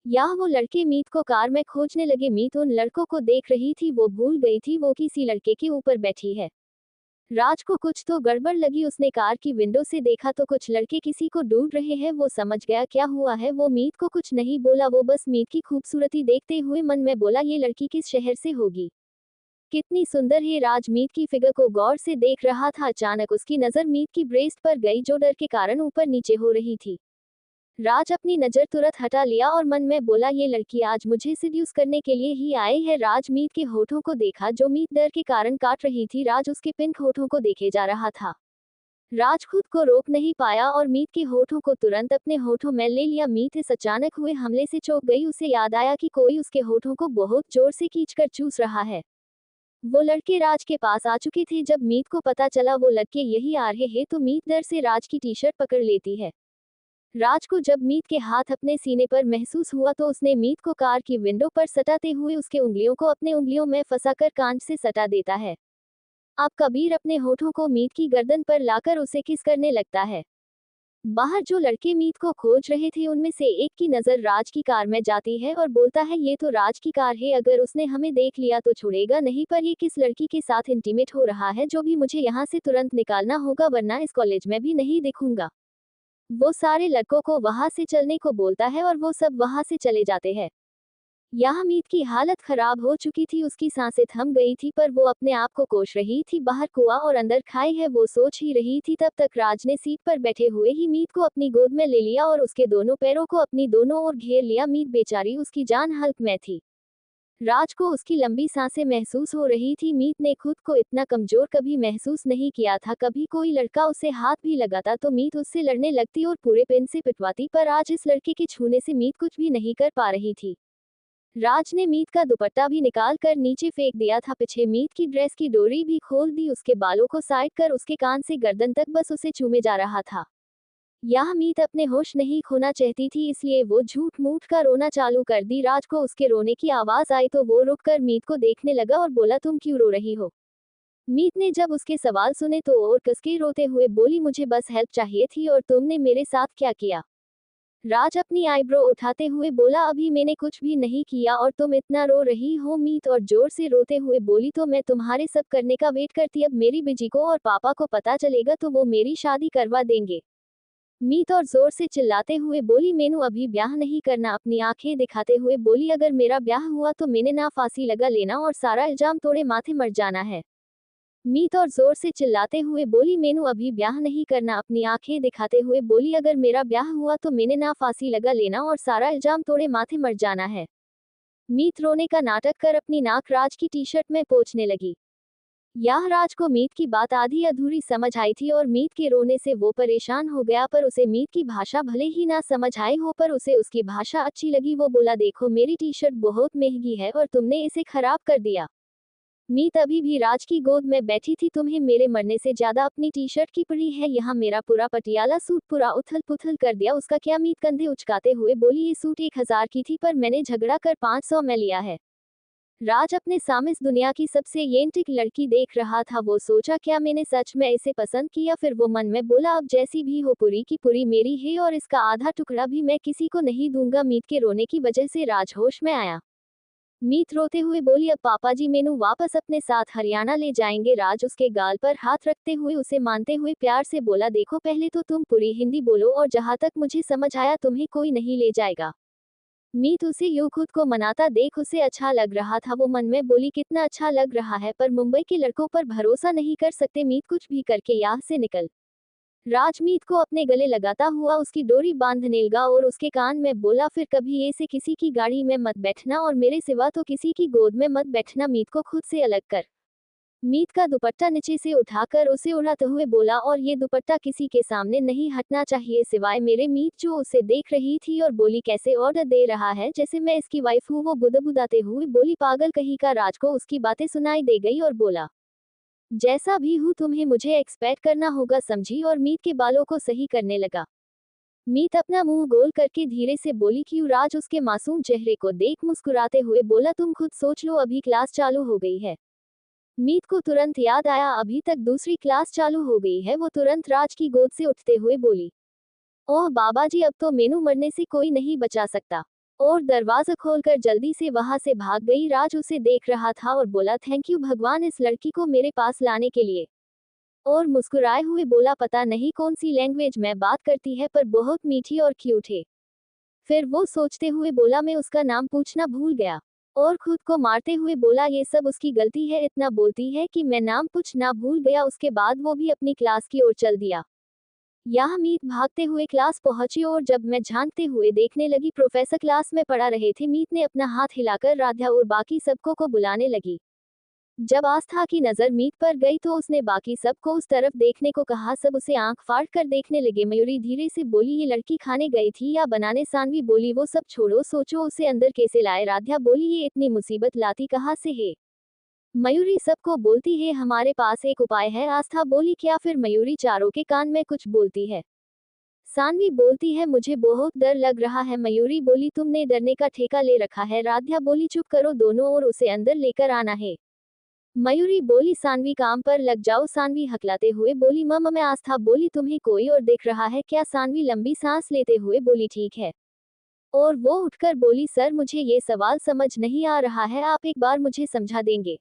यहाँ वो लड़के मीत को कार में खोजने लगे। मीत उन लड़कों को देख रही थी, वो भूल गई थी वो किसी लड़के के ऊपर बैठी है। राज को कुछ तो गड़बड़ लगी, उसने कार की विंडो से देखा तो कुछ लड़के किसी को ढूंढ रहे हैं। वो समझ गया क्या हुआ है। वो मीत को कुछ नहीं बोला, वो बस मीत की खूबसूरती देखते हुए मन में बोला, ये लड़की किस शहर से होगी, कितनी सुंदर है। राज मीत की फिगर को गौर से देख रहा था। अचानक उसकी नजर मीत की ब्रेस्ट पर गई, जो डर के कारण ऊपर नीचे हो रही थी। राज अपनी नजर तुरंत हटा लिया और मन में बोला, ये लड़की आज मुझे सिड्यूस करने के लिए ही आई है। राज मीत के होठों को देखा, जो मीत डर के कारण काट रही थी। राज उसके पिंक होठों को देखे जा रहा था। राज खुद को रोक नहीं पाया और मीत के होठों को तुरंत अपने होठों में ले लिया। मीत इस अचानक हुए हमले से चौंक गई। उसे याद आया कि कोई उसके होठों को बहुत जोर से खींचकर चूस रहा है। वो लड़के राज के पास आ चुके थे। जब मीत को पता चला वो लड़के यही आ रहे हैं तो मीत डर से राज की टी शर्ट पकड़ लेती है। राज को जब मीत के हाथ अपने सीने पर महसूस हुआ तो उसने मीत को कार की विंडो पर सटाते हुए उसके उंगलियों को अपने उंगलियों में फंसाकर कांच से सटा देता है। अब कबीर अपने होठों को मीत की गर्दन पर लाकर उसे किस करने लगता है। बाहर जो लड़के मीत को खोज रहे थे उनमें से एक की नजर राज की कार में जाती है और बोलता है, ये तो राज की कार है, अगर उसने हमें देख लिया तो छोड़ेगा नहीं। पर ये किस लड़की के साथ इंटीमेट हो रहा है, जो भी मुझे यहाँ से तुरंत निकालना होगा वरना इस कॉलेज में भी नहीं दिखूंगा। वो सारे लड़कों को वहां से चलने को बोलता है और वो सब वहां से चले जाते हैं। यहाँ मीत की हालत खराब हो चुकी थी, उसकी सांसें थम गई थी, पर वो अपने आप को कोस रही थी। बाहर कुआं और अंदर खाई है, वो सोच ही रही थी। तब तक राज ने सीट पर बैठे हुए ही मीत को अपनी गोद में ले लिया और उसके दोनों पैरों को अपनी दोनों ओर घेर लिया। मीत बेचारी, उसकी जान हल्क में थी। राज को उसकी लंबी सांसें महसूस हो रही थी। मीत ने खुद को इतना कमजोर कभी महसूस नहीं किया था। कभी कोई लड़का उसे हाथ भी लगाता तो मीत उससे लड़ने लगती और पूरे पेन से पिटवाती, पर आज इस लड़के के छूने से मीत कुछ भी नहीं कर पा रही थी। राज ने मीत का दुपट्टा भी निकाल कर नीचे फेंक दिया था। पीछे मीत की ड्रेस की डोरी भी खोल दी। उसके बालों को साइड कर उसके कान से गर्दन तक बस उसे चूमे जा रहा था। यह मीत अपने होश नहीं खोना चाहती थी, इसलिए वो झूठ मूठ का रोना चालू कर दी। राज को उसके रोने की आवाज आई तो वो रुककर मीत को देखने लगा और बोला, तुम क्यों रो रही हो। मीत ने जब उसके सवाल सुने तो और कसके रोते हुए बोली, मुझे बस हेल्प चाहिए थी और तुमने मेरे साथ क्या किया। राज अपनी आईब्रो उठाते हुए बोला, अभी मैंने कुछ भी नहीं किया और तुम इतना रो रही हो। मीत और जोर से रोते हुए बोली, तो मैं तुम्हारे सब करने का वेट करती, अब मेरी बीजी को और पापा को पता चलेगा तो वो मेरी शादी करवा देंगे। मीत और जोर से चिल्लाते हुए बोली, मैनू अभी ब्याह नहीं करना। अपनी आंखें दिखाते हुए बोली, अगर मेरा ब्याह हुआ तो मैंने ना फांसी लगा लेना और सारा इल्जाम तोड़े माथे मर जाना है। मीत और जोर से चिल्लाते हुए बोली, मैनू अभी ब्याह नहीं करना। अपनी आंखें दिखाते हुए बोली, अगर मेरा ब्याह हुआ तो मैंने ना फांसी लगा लेना और सारा इल्जाम तोड़े माथे मर जाना है। मीत रोने का नाटक कर अपनी नाक राज की टी शर्ट में पोंछने लगी। यह राज को मीत की बात आधी अधूरी समझ आई थी और मीत के रोने से वो परेशान हो गया, पर उसे मीत की भाषा भले ही ना समझ आई हो पर उसे उसकी भाषा अच्छी लगी। वो बोला, देखो मेरी टी शर्ट बहुत महंगी है और तुमने इसे खराब कर दिया। मीत अभी भी राज की गोद में बैठी थी। तुम्हें मेरे मरने से ज्यादा अपनी टी शर्ट की पड़ी है। यहाँ मेरा पूरा पटियाला सूट पूरा उथल पुथल कर दिया उसका क्या। मीत कंधे उचकाते हुए बोली, ये सूट 1000 की थी पर मैंने झगड़ा कर 500 में लिया है। राज अपने सामने इस दुनिया की सबसे येंटिक लड़की देख रहा था। वो सोचा, क्या मैंने सच में इसे पसंद किया। फिर वो मन में बोला, अब जैसी भी हो पूरी की पूरी मेरी है और इसका आधा टुकड़ा भी मैं किसी को नहीं दूंगा। मीत के रोने की वजह से राज होश में आया। मीत रोते हुए बोली, अब पापा जी मेनू वापस अपने साथ हरियाणा ले जाएंगे। राज उसके गाल पर हाथ रखते हुए उसे मानते हुए प्यार से बोला, देखो पहले तो तुम पूरी हिंदी बोलो और जहां तक मुझे समझ आया तुम्हें कोई नहीं ले जाएगा। मीत उसे यूं खुद को मनाता देख उसे अच्छा लग रहा था। वो मन में बोली, कितना अच्छा लग रहा है, पर मुंबई के लड़कों पर भरोसा नहीं कर सकते। मीत कुछ भी करके यहाँ से निकल। राजमीत को अपने गले लगाता हुआ उसकी डोरी बांधने लगा और उसके कान में बोला, फिर कभी ऐसे किसी की गाड़ी में मत बैठना और मेरे सिवा तो किसी की गोद में मत बैठना। मीत को खुद से अलग कर मीत का दुपट्टा नीचे से उठाकर उसे उड़ाते हुए बोला, और ये दुपट्टा किसी के सामने नहीं हटना चाहिए सिवाय मेरे। मीत जो उसे देख रही थी और बोली, कैसे ऑर्डर दे रहा है जैसे मैं इसकी वाइफ हूँ। वो बुदबुदाते हुए बोली, पागल कहीं का। राज को उसकी बातें सुनाई दे गई और बोला, जैसा भी हूँ तुम्हें मुझे एक्सपेक्ट करना होगा समझी, और मीत के बालों को सही करने लगा। मीत अपना मुंह गोल करके धीरे से बोली, क्यों। राज उसके मासूम चेहरे को देख मुस्कुराते हुए बोला, तुम खुद सोच लो अभी क्लास चालू हो गई है। मीत को तुरंत याद आया, अभी तक दूसरी क्लास चालू हो गई है। वो तुरंत राज की गोद से उठते हुए बोली, ओह बाबा जी, अब तो मेनू मरने से कोई नहीं बचा सकता। और दरवाजा खोलकर जल्दी से वहां से भाग गई। राज उसे देख रहा था और बोला, थैंक यू भगवान इस लड़की को मेरे पास लाने के लिए। और मुस्कुराए हुए बोला, पता नहीं कौन सी लैंग्वेज में बात करती है पर बहुत मीठी और क्यूट है। फिर वो सोचते हुए बोला, मैं उसका नाम पूछना भूल गया। और खुद को मारते हुए बोला, ये सब उसकी गलती है, इतना बोलती है कि मैं नाम पूछना भूल गया। उसके बाद वो भी अपनी क्लास की ओर चल दिया। यहाँ मीत भागते हुए क्लास पहुंची और जब मैं झांकते हुए देखने लगी, प्रोफेसर क्लास में पढ़ा रहे थे। मीत ने अपना हाथ हिलाकर राधा और बाकी सबको को बुलाने लगी। जब आस्था की नजर मीत पर गई तो उसने बाकी सबको उस तरफ देखने को कहा। सब उसे आंख फाड़ कर देखने लगे। मयूरी धीरे से बोली, ये लड़की खाने गई थी या बनाने? सानवी बोली, वो सब छोड़ो, सोचो उसे अंदर कैसे लाए। राधा बोली, ये इतनी मुसीबत लाती कहाँ से है? मयूरी सबको बोलती है, हमारे पास एक उपाय है। आस्था बोली, क्या? फिर मयूरी चारों के कान में कुछ बोलती है। सानवी बोलती है, मुझे बहुत डर लग रहा है। मयूरी बोली, तुमने डरने का ठेका ले रखा है। राधा बोली, चुप करो दोनों और उसे अंदर लेकर आना है। मयूरी बोली, सानवी काम पर लग जाओ। सानवी हकलाते हुए बोली, मम्मा मैं। आस्था बोली, तुम्हें कोई और देख रहा है क्या? सानवी लंबी सांस लेते हुए बोली, ठीक है। और वो उठकर बोली, सर मुझे ये सवाल समझ नहीं आ रहा है, आप एक बार मुझे समझा देंगे?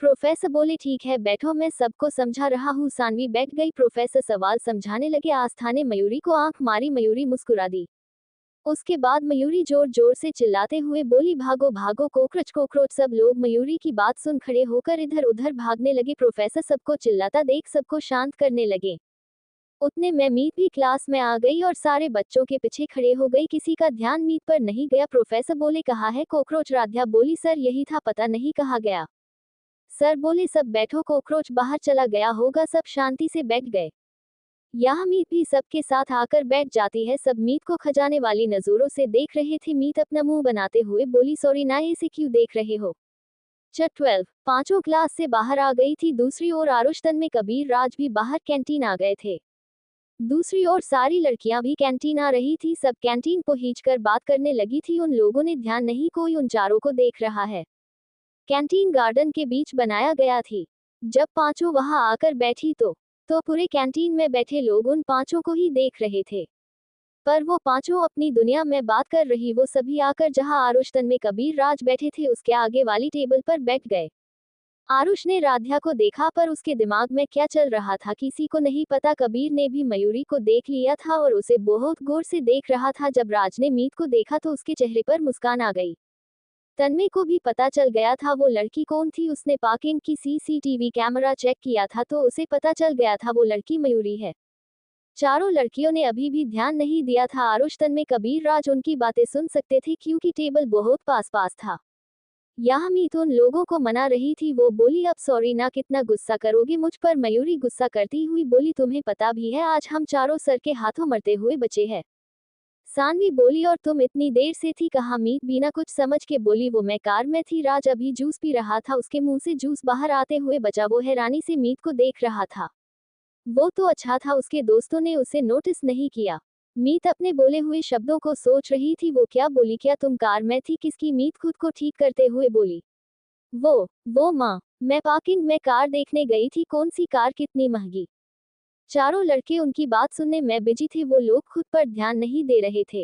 प्रोफेसर बोले, ठीक है बैठो, मैं सबको समझा रहा हूँ। सानवी बैठ गई। प्रोफेसर सवाल समझाने लगे। आस्था ने मयूरी को आंख मारी। मयूरी मुस्कुरा दी। उसके बाद मयूरी जोर जोर से चिल्लाते हुए बोली, भागो भागो कोकरोच कोकरोच। सब लोग मयूरी की बात सुन खड़े होकर इधर उधर भागने लगे। प्रोफेसर सबको चिल्लाता देख सबको शांत करने लगे। उतने में मीत भी क्लास में आ गई और सारे बच्चों के पीछे खड़े हो गई। किसी का ध्यान मीत पर नहीं गया। प्रोफेसर बोले, कहा है कोकरोच? राधा बोली, सर यही था, पता नहीं कहा गया। सर बोले, सब बैठो, कोकरोच बाहर चला गया होगा। सब शांति से बैठ गए। यहाँ मीत भी सबके साथ आकर बैठ जाती है। सब मीत को खजाने वाली नजरों से देख रहे थे। मीत अपना मुंह बनाते हुए बोली, सॉरी ना, ऐसे क्यों देख रहे हो? चट 12 पांचों क्लास से बाहर आ गई थी। दूसरी ओर आरुष, तन्मय, कबीर, राज भी बाहर कैंटीन आ गए थे। दूसरी ओर सारी लड़कियां भी कैंटीन आ रही थी। सब कैंटीन को खींचकर बात करने लगी थी। उन लोगों ने ध्यान नहीं, कोई उन चारों को देख रहा है। कैंटीन गार्डन के बीच बनाया गया थी। जब पांचों वहां आकर बैठी तो पूरे कैंटीन में बैठे लोग उन पांचों को ही देख रहे थे। पर वो पांचों अपनी दुनिया में बात कर रही। वो सभी आकर जहां आरुष, तन्मय, कबीर, राज बैठे थे उसके आगे वाली टेबल पर बैठ गए। आरुष ने राधा को देखा पर उसके दिमाग में क्या चल रहा था किसी को नहीं पता। कबीर ने भी मयूरी को देख लिया था और उसे बहुत गौर से देख रहा था। जब राज ने मीत को देखा तो उसके चेहरे पर मुस्कान आ गई। तन्मय को भी पता चल गया था वो लड़की कौन थी। उसने पार्किंग की सीसीटीवी कैमरा चेक किया था तो उसे पता चल गया था वो लड़की मयूरी है। चारों लड़कियों ने अभी भी ध्यान नहीं दिया था। आरुष, तन्मय, कबीर, राज उनकी बातें सुन सकते थे क्योंकि टेबल बहुत पास पास था। यहाँ मीत उन लोगों को मना रही थी। वो बोली, अब सॉरी ना, कितना गुस्सा करोगे मुझ पर? मयूरी गुस्सा करती हुई बोली, तुम्हें पता भी है आज हम चारों सर के हाथों मरते हुए बचे हैं। सानवी बोली, और तुम इतनी देर से थी कहाँ? मीत बिना कुछ समझ के बोली, वो मैं कार में थी। राज अभी जूस पी रहा था, उसके मुंह से जूस बाहर आते हुए बचा। वो हैरानी से मीत को देख रहा था। वो तो अच्छा था उसके दोस्तों ने उसे नोटिस नहीं किया। मीत अपने बोले हुए शब्दों को सोच रही थी। वो क्या बोली? क्या तुम कार में थी? किसकी? मीत खुद को ठीक करते हुए बोली, वो माँ, मैं पार्किंग में कार देखने गई थी। कौन सी कार? कितनी महंगी? चारों लड़के उनकी बात सुनने में बिजी थे। वो लोग खुद पर ध्यान नहीं दे रहे थे।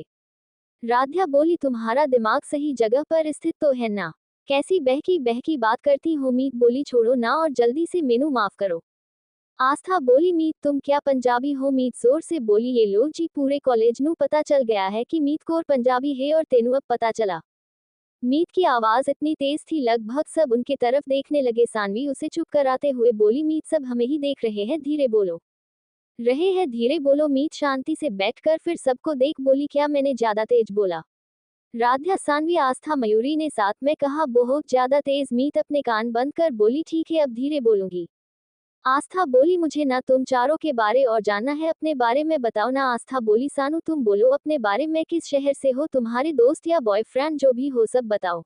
राध्या बोली, तुम्हारा दिमाग सही जगह पर स्थित तो है ना? कैसी बहकी बहकी बात करती हो? मीत बोली, छोड़ो ना और जल्दी से मेनू माफ करो। आस्था बोली, मीत तुम क्या पंजाबी हो? मीत जोर से बोली, ये लो जी, पूरे कॉलेज नू पता चल गया है कि मीत कौर पंजाबी है और तेनू अब पता चला। मीत की आवाज इतनी तेज थी लगभग सब उनके तरफ देखने लगे। सानवी उसे चुप कराते हुए बोली, मीत सब हमें ही देख रहे हैं, धीरे बोलो। रहे हैं, धीरे बोलो। मीत शांति से बैठकर फिर सबको देख बोली, क्या मैंने ज्यादा तेज बोला? राध्या, सानवी, आस्था, मयूरी ने साथ में कहा, बहुत ज्यादा तेज। मीत अपने कान बंद कर बोली, ठीक है अब धीरे बोलूंगी। आस्था बोली, मुझे ना तुम चारों के बारे और जानना है, अपने बारे में बताओ ना। आस्था बोली, सानू तुम बोलो अपने बारे में, किस शहर से हो? तुम्हारे दोस्त या बॉयफ्रेंड जो भी हो सब बताओ।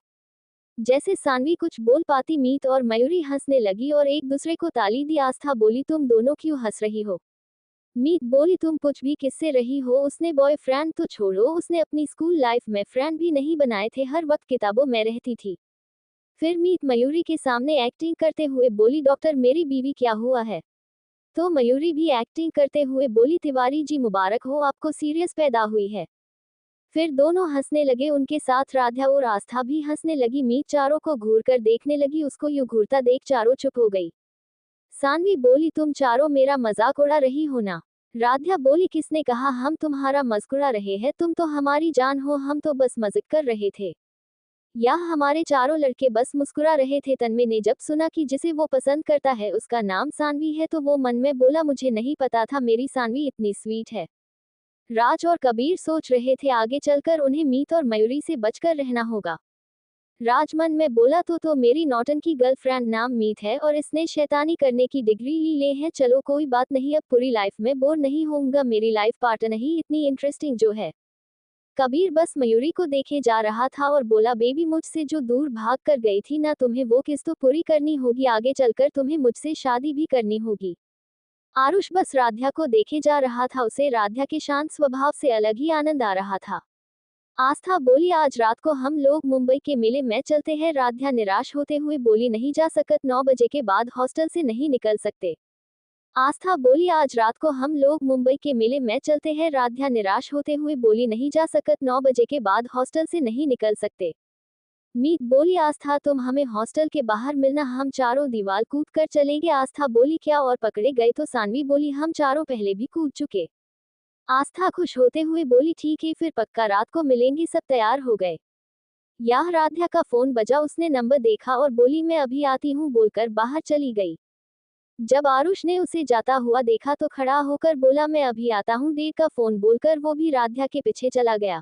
जैसे सानवी कुछ बोल पाती मीत और मयूरी हंसने लगी और एक दूसरे को ताली दी। आस्था बोली, तुम दोनों क्यों हंस रही हो? मीत बोली, तुम कुछ भी किससे रही हो? उसने बॉयफ्रेंड तो छोड़ो, उसने अपनी स्कूल लाइफ में फ्रेंड भी नहीं बनाए थे, हर वक्त किताबों में रहती थी। फिर मीत मयूरी के सामने एक्टिंग करते हुए बोली, डॉक्टर मेरी बीवी क्या हुआ है? तो मयूरी भी एक्टिंग करते हुए बोली, तिवारी जी मुबारक हो, आपको सीरियस पैदा हुई है। फिर दोनों हंसने लगे, उनके साथ राधा और आस्था भी हंसने लगी। मीत चारों को घूर कर देखने लगी, उसको यूं घूरता देख चारों चुप हो गई। सानवी बोली, तुम चारों मेरा मजाक उड़ा रही हो ना? राधा बोली, किसने कहा हम तुम्हारा मजाक उड़ा रहे हैं, तुम तो हमारी जान हो, हम तो बस मजाक कर रहे थे। यह हमारे चारों लड़के बस मुस्कुरा रहे थे। तन्मय ने जब सुना कि जिसे वो पसंद करता है उसका नाम सानवी है तो वो मन में बोला, मुझे नहीं पता था मेरी सानवी इतनी स्वीट है। राज और कबीर सोच रहे थे आगे चलकर उन्हें मीत और मयूरी से बचकर रहना होगा। राज मन में बोला, तो मेरी नौटंकी गर्लफ्रेंड नाम मीत है और इसने शैतानी करने की डिग्री ले है। चलो कोई बात नहीं, अब पूरी लाइफ में बोर नहीं होऊंगा, मेरी लाइफ पार्टनर ही इतनी इंटरेस्टिंग जो है। कबीर बस मयूरी को देखे जा रहा था और बोला, बेबी मुझसे जो दूर भाग कर गई थी ना, तुम्हें वो किस तो पूरी करनी होगी, आगे चलकर तुम्हें मुझसे शादी भी करनी होगी। आरुष बस राध्या को देखे जा रहा था, उसे राध्या के शांत स्वभाव से अलग ही आनंद आ रहा था। आस्था बोली, आज रात को हम लोग मुंबई के मेले में चलते हैं। राध्या निराश होते हुए बोली, नहीं जा सकत, 9 बजे के बाद हॉस्टल से नहीं निकल सकते। आस्था बोली, आज रात को हम लोग मुंबई के मेले में चलते हैं। राध्या निराश होते हुए बोली, नहीं जा सकत, 9 बजे के बाद हॉस्टल से नहीं निकल सकते। मीत बोली, आस्था तुम हमें हॉस्टल के बाहर मिलना, हम चारों दीवार कूद कर चलेंगे। आस्था बोली, क्या और पकड़े गए? तो सानवी बोली, हम चारों पहले भी कूद चुके। आस्था खुश होते हुए बोली, ठीक है फिर पक्का रात को मिलेंगे। सब तैयार हो गए। यह राध्या का फोन बजा, उसने नंबर देखा और बोली, मैं अभी आती हूँ बोलकर बाहर चली गई। जब आरुष ने उसे जाता हुआ देखा तो खड़ा होकर बोला, मैं अभी आता हूँ, देर का फोन बोलकर वो भी राध्या के पीछे चला गया।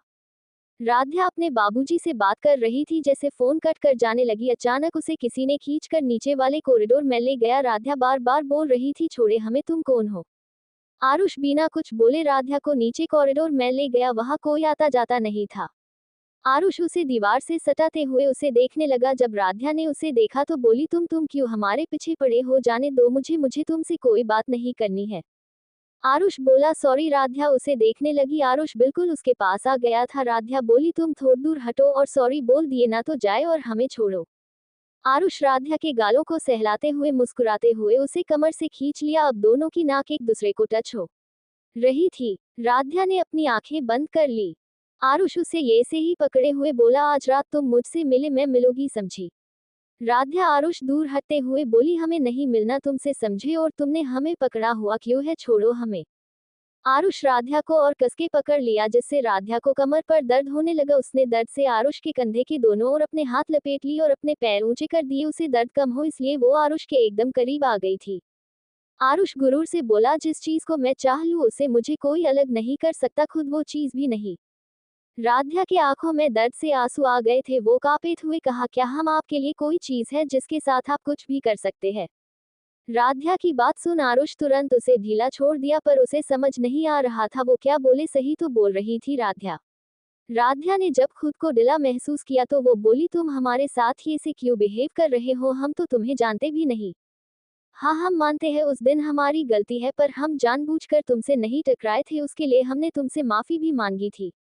राध्या अपने बाबूजी से बात कर रही थी, जैसे फोन कट कर जाने लगी अचानक उसे किसी ने खींचकर नीचे वाले कॉरिडोर में ले गया। राध्या बार बार बोल रही थी, छोड़े हमें, तुम कौन हो? आरुष बिना कुछ बोले राध्या को नीचे कॉरिडोर में ले गया, वहां कोई आता जाता नहीं था। आरुष उसे दीवार से सटाते हुए उसे देखने लगा। जब राध्या ने उसे देखा तो बोली, तुम क्यों हमारे पीछे पड़े हो? जाने दो मुझे तुमसे कोई बात नहीं करनी है। आरुष बोला, सॉरी। राध्या उसे देखने लगी। आरुष बिल्कुल उसके पास आ गया था। राध्या बोली, तुम थोड़ी दूर हटो और सॉरी बोल दिए ना तो जाए और हमें छोड़ो। आरुष राध्या के गालों को सहलाते हुए मुस्कुराते हुए उसे कमर से खींच लिया। अब दोनों की नाक एक दूसरे को टच हो रही थी। राध्या ने अपनी आंखें बंद कर ली। आरुष उसे ये से ही पकड़े हुए बोला, आज रात तुम मुझसे मिले मैं मिलोगी, समझी? राध्या आरुष दूर हटते हुए बोली, हमें नहीं मिलना तुमसे, समझे? और तुमने हमें पकड़ा हुआ क्यों है? छोड़ो हमें। आरुष राध्या को और कसके पकड़ लिया, जिससे राध्या को कमर पर दर्द होने लगा। उसने दर्द से आरुष के कंधे के दोनों ओर अपने हाथ लपेट लिए और अपने पैर ऊंचे कर दिए। उसे दर्द कम हो इसलिए वो आरुष के एकदम करीब आ गई थी। आरुष गुरूर से बोला, जिस चीज को मैं चाह लूं उसे मुझे कोई अलग नहीं कर सकता, खुद वो चीज भी नहीं। राध्या की आंखों में दर्द से आंसू आ गए थे। वो कांपते हुए कहा, क्या हम आपके लिए कोई चीज है जिसके साथ आप कुछ भी कर सकते हैं? राध्या की बात सुन आरुष तुरंत उसे ढीला छोड़ दिया, पर उसे समझ नहीं आ रहा था वो क्या बोले। सही तो बोल रही थी राध्या। राध्या ने जब खुद को ढीला महसूस किया तो वो बोली, तुम हमारे साथ ये से क्यों बिहेव कर रहे हो? हम तो तुम्हें जानते भी नहीं। हाँ हम मानते हैं उस दिन हमारी गलती है, पर हम जानबूझकर तुमसे नहीं टकराए थे, उसके लिए हमने तुमसे माफी भी मांगी थी।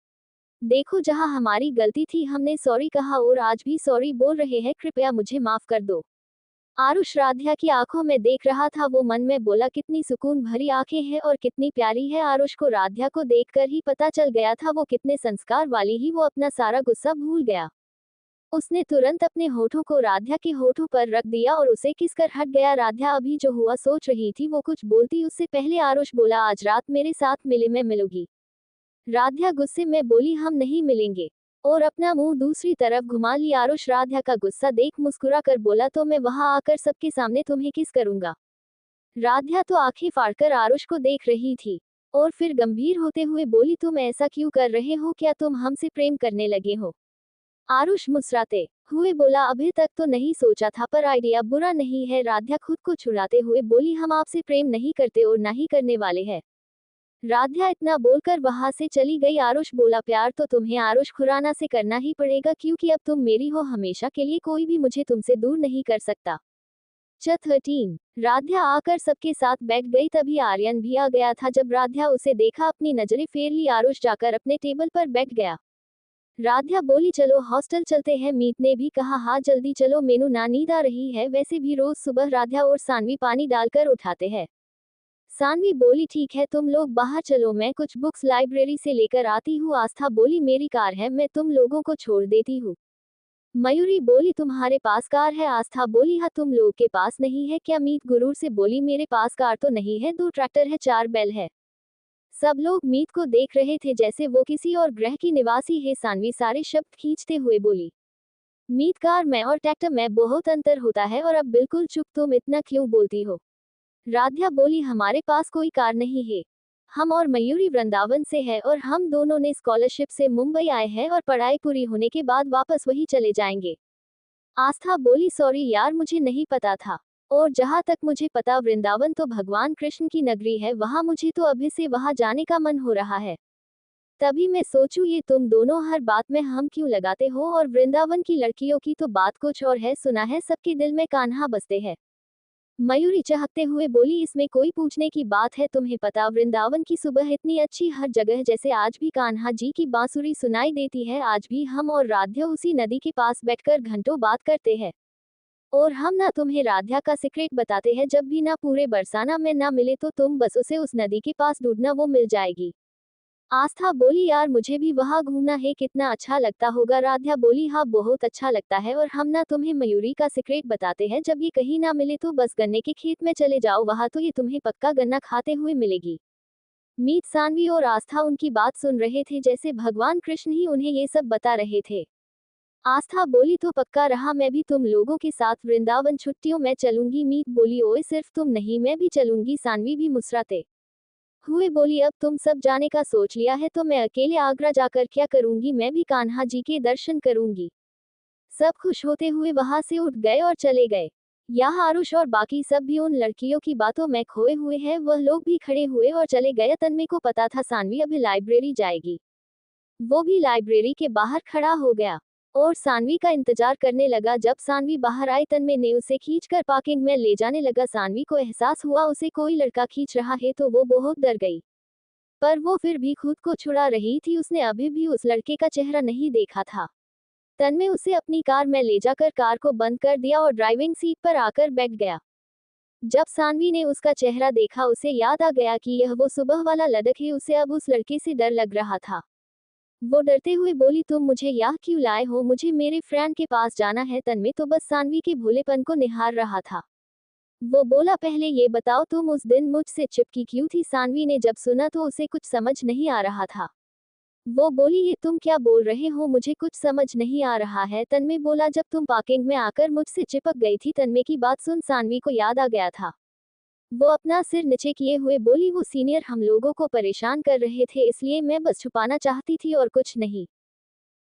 देखो जहाँ हमारी गलती थी हमने सॉरी कहा और आज भी सॉरी बोल रहे हैं, कृपया मुझे माफ कर दो। आरुष राध्या की आंखों में देख रहा था। वो मन में बोला, कितनी सुकून भरी आंखें हैं और कितनी प्यारी है। आरुष को राध्या को देखकर ही पता चल गया था वो कितने संस्कार वाली ही। वो अपना सारा गुस्सा भूल गया। उसने तुरंत अपने होठों को राध्या के होठों पर रख दिया और उसे किसकर हट गया। राध्या अभी जो हुआ सोच रही थी, वो कुछ बोलती उससे पहले आरुष बोला, आज रात मेरे साथ मिले मैं मिलूंगी। राध्या गुस्से में बोली, हम नहीं मिलेंगे, और अपना मुंह दूसरी तरफ घुमा लिया। आरुष राध्या का गुस्सा देख मुस्कुरा कर बोला, तो मैं वहां आकर सबके सामने तुम्हें किस करूंगा। राध्या तो आंखें फाड़कर आरुष को देख रही थी और फिर गंभीर होते हुए बोली, तुम ऐसा क्यों कर रहे हो? क्या तुम हमसे प्रेम करने लगे हो? आरुष मुस्कुराते हुए बोला, अभी तक तो नहीं सोचा था, पर आइडिया बुरा नहीं है। राध्या खुद को छुड़ाते हुए बोली, हम आपसे प्रेम नहीं करते और ना ही करने वाले हैं। राध्या इतना बोलकर वहां से चली गई। आरुष बोला, प्यार तो तुम्हें आरुष खुराना से करना ही पड़ेगा, क्योंकि अब तुम मेरी हो हमेशा के लिए, कोई भी मुझे तुमसे दूर नहीं कर सकता। 13 राध्या आकर सबके साथ बैठ गई। तभी आर्यन भी आ गया था। जब राध्या उसे देखा अपनी नजरें फेर ली। आरुष जाकर अपने टेबल पर बैठ गया। राध्या बोली, चलो हॉस्टल चलते हैं। मीत ने भी कहा, हाँ जल्दी चलो, मेनू ना नींद आ रही है। वैसे भी रोज सुबह राध्या और सानवी पानी डालकर उठाते हैं। सानवी बोली ठीक है तुम लोग बाहर चलो, मैं कुछ बुक्स लाइब्रेरी से लेकर आती हूँ। आस्था बोली मेरी कार है, मैं तुम लोगों को छोड़ देती हूँ। मयूरी बोली तुम्हारे पास कार है? आस्था बोली हाँ, तुम लोग के पास नहीं है क्या? मीत गुरूर से बोली मेरे पास कार तो नहीं है, 2 ट्रैक्टर है, 4 बैल है। सब लोग मीत को देख रहे थे जैसे वो किसी और ग्रह की निवासी है। सानवी सारे शब्द खींचते हुए बोली, मीत कार में और ट्रैक्टर में बहुत अंतर होता है। और अब बिल्कुल चुप, तुम इतना क्यों बोलती हो? राध्या बोली हमारे पास कोई कार नहीं है, हम और मयूरी वृंदावन से है और हम दोनों ने स्कॉलरशिप से मुंबई आए हैं और पढ़ाई पूरी होने के बाद वापस वही चले जाएंगे। आस्था बोली सॉरी यार, मुझे नहीं पता था। और जहाँ तक मुझे पता वृंदावन तो भगवान कृष्ण की नगरी है, वहाँ मुझे तो अभी से वहाँ जाने का मन हो रहा है। तभी मैं सोचूं ये तुम दोनों हर बात में हम क्यों लगाते हो, और वृंदावन की लड़कियों की तो बात कुछ और है, सुना है सबके दिल में कान्हा बसते हैं। मयूरी चहकते हुए बोली इसमें कोई पूछने की बात है, तुम्हें पता वृंदावन की सुबह इतनी अच्छी हर जगह, जैसे आज भी कान्हा जी की बांसुरी सुनाई देती है। आज भी हम और राध्या उसी नदी के पास बैठकर घंटों बात करते हैं। और हम ना तुम्हें राध्या का सीक्रेट बताते हैं, जब भी ना पूरे बरसाना में ना मिले तो तुम बस उसे उस नदी के पास ढूंढना, वो मिल जाएगी। आस्था बोली यार मुझे भी वहां घूमना है, कितना अच्छा लगता होगा। राध्या बोली हाँ बहुत अच्छा लगता है, और हम ना तुम्हें मयूरी का सीक्रेट बताते हैं, जब ये कहीं ना मिले तो बस गन्ने के खेत में चले जाओ, वहां तो ये तुम्हें पक्का गन्ना खाते हुए मिलेगी। मीत, सानवी और आस्था उनकी बात सुन रहे थे जैसे भगवान कृष्ण ही उन्हें ये सब बता रहे थे। आस्था बोली तो पक्का रहा, मैं भी तुम लोगों के साथ वृंदावन छुट्टियों में चलूंगी। मीत बोली ओए सिर्फ तुम नहीं, मैं भी चलूंगी। सानवी भी मुस्कुराते हुए बोली अब तुम सब जाने का सोच लिया है तो मैं अकेले आगरा जाकर क्या करूंगी, मैं भी कान्हा जी के दर्शन करूंगी। सब खुश होते हुए वहां से उठ गए और चले गए। यहाँ आरुष और बाकी सब भी उन लड़कियों की बातों में खोए हुए हैं, वह लोग भी खड़े हुए और चले गए। तन्मय को पता था सानवी अभी लाइब्रेरी जाएगी, वो भी लाइब्रेरी के बाहर खड़ा हो गया और सानवी का इंतजार करने लगा। जब सानवी बाहर आई तन्मय ने उसे खींचकर पार्किंग में ले जाने लगा। सानवी को एहसास हुआ उसे कोई लड़का खींच रहा है तो वो बहुत डर गई, पर वो फिर भी खुद को छुड़ा रही थी, उसने अभी भी उस लड़के का चेहरा नहीं देखा था। तन्मय उसे अपनी कार में ले जाकर कार को बंद कर दिया और ड्राइविंग सीट पर आकर बैठ गया। जब सानवी ने उसका चेहरा देखा उसे याद आ गया कि यह वो सुबह वाला लड़का है, उसे अब उस लड़के से डर लग रहा था। वो डरते हुए बोली तुम मुझे यहाँ क्यों लाए हो? मुझे मेरे फ्रेंड के पास जाना है। तन्मय तो बस सानवी के भोलेपन को निहार रहा था। वो बोला पहले ये बताओ तुम उस दिन मुझसे चिपकी क्यों थी? सानवी ने जब सुना तो उसे कुछ समझ नहीं आ रहा था। वो बोली ये तुम क्या बोल रहे हो, मुझे कुछ समझ नहीं आ रहा है। तन्मय बोला जब तुम पार्किंग में आकर मुझसे चिपक गई थी। तन्मय की बात सुन सानवी को याद आ गया था। वो अपना सिर नीचे किए हुए बोली वो सीनियर हम लोगों को परेशान कर रहे थे, इसलिए मैं बस छुपाना चाहती थी और कुछ नहीं।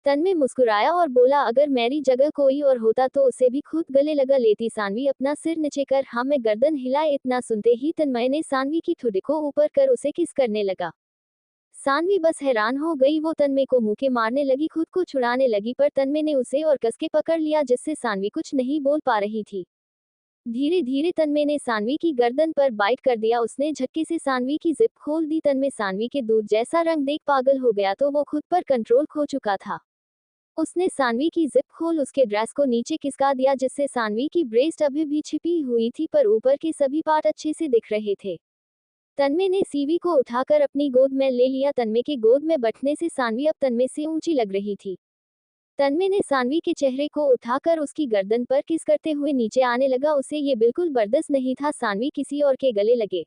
तन्मय मुस्कुराया और बोला अगर मेरी जगह कोई और होता तो उसे भी खुद गले लगा लेती। सानवी अपना सिर नीचे कर हाँ में गर्दन हिलाए। इतना सुनते ही तन्मय ने सानवी की ठुड्डी को ऊपर कर उसे किस करने लगा। सानवी बस हैरान हो गई, वो तन्मय को मुक्के मारने लगी, खुद को छुड़ाने लगी, पर तन्मय ने उसे और कस के पकड़ लिया जिससे सानवी कुछ नहीं बोल पा रही थी। धीरे धीरे तन्मय ने सानवी की गर्दन पर बाइट कर दिया, उसने झटके से सानवी की जिप खोल दी। तन्मय सानवी के दूध जैसा रंग देख पागल हो गया, तो वो खुद पर कंट्रोल खो चुका था। उसने सानवी की जिप खोल उसके ड्रेस को नीचे खिसका दिया, जिससे सानवी की ब्रेस्ट अभी भी छिपी हुई थी पर ऊपर के सभी पार्ट अच्छे से दिख रहे थे। तन्मय ने सीवी को उठाकर अपनी गोद में ले लिया। तन्मय के गोद में बैठने से सानवी अब तन्मय से ऊंची लग रही थी। तन्मय ने सानवी के चेहरे को उठाकर उसकी गर्दन पर किस करते हुए नीचे आने लगा। उसे ये बिल्कुल बर्दाश्त नहीं था सानवी किसी और के गले लगे।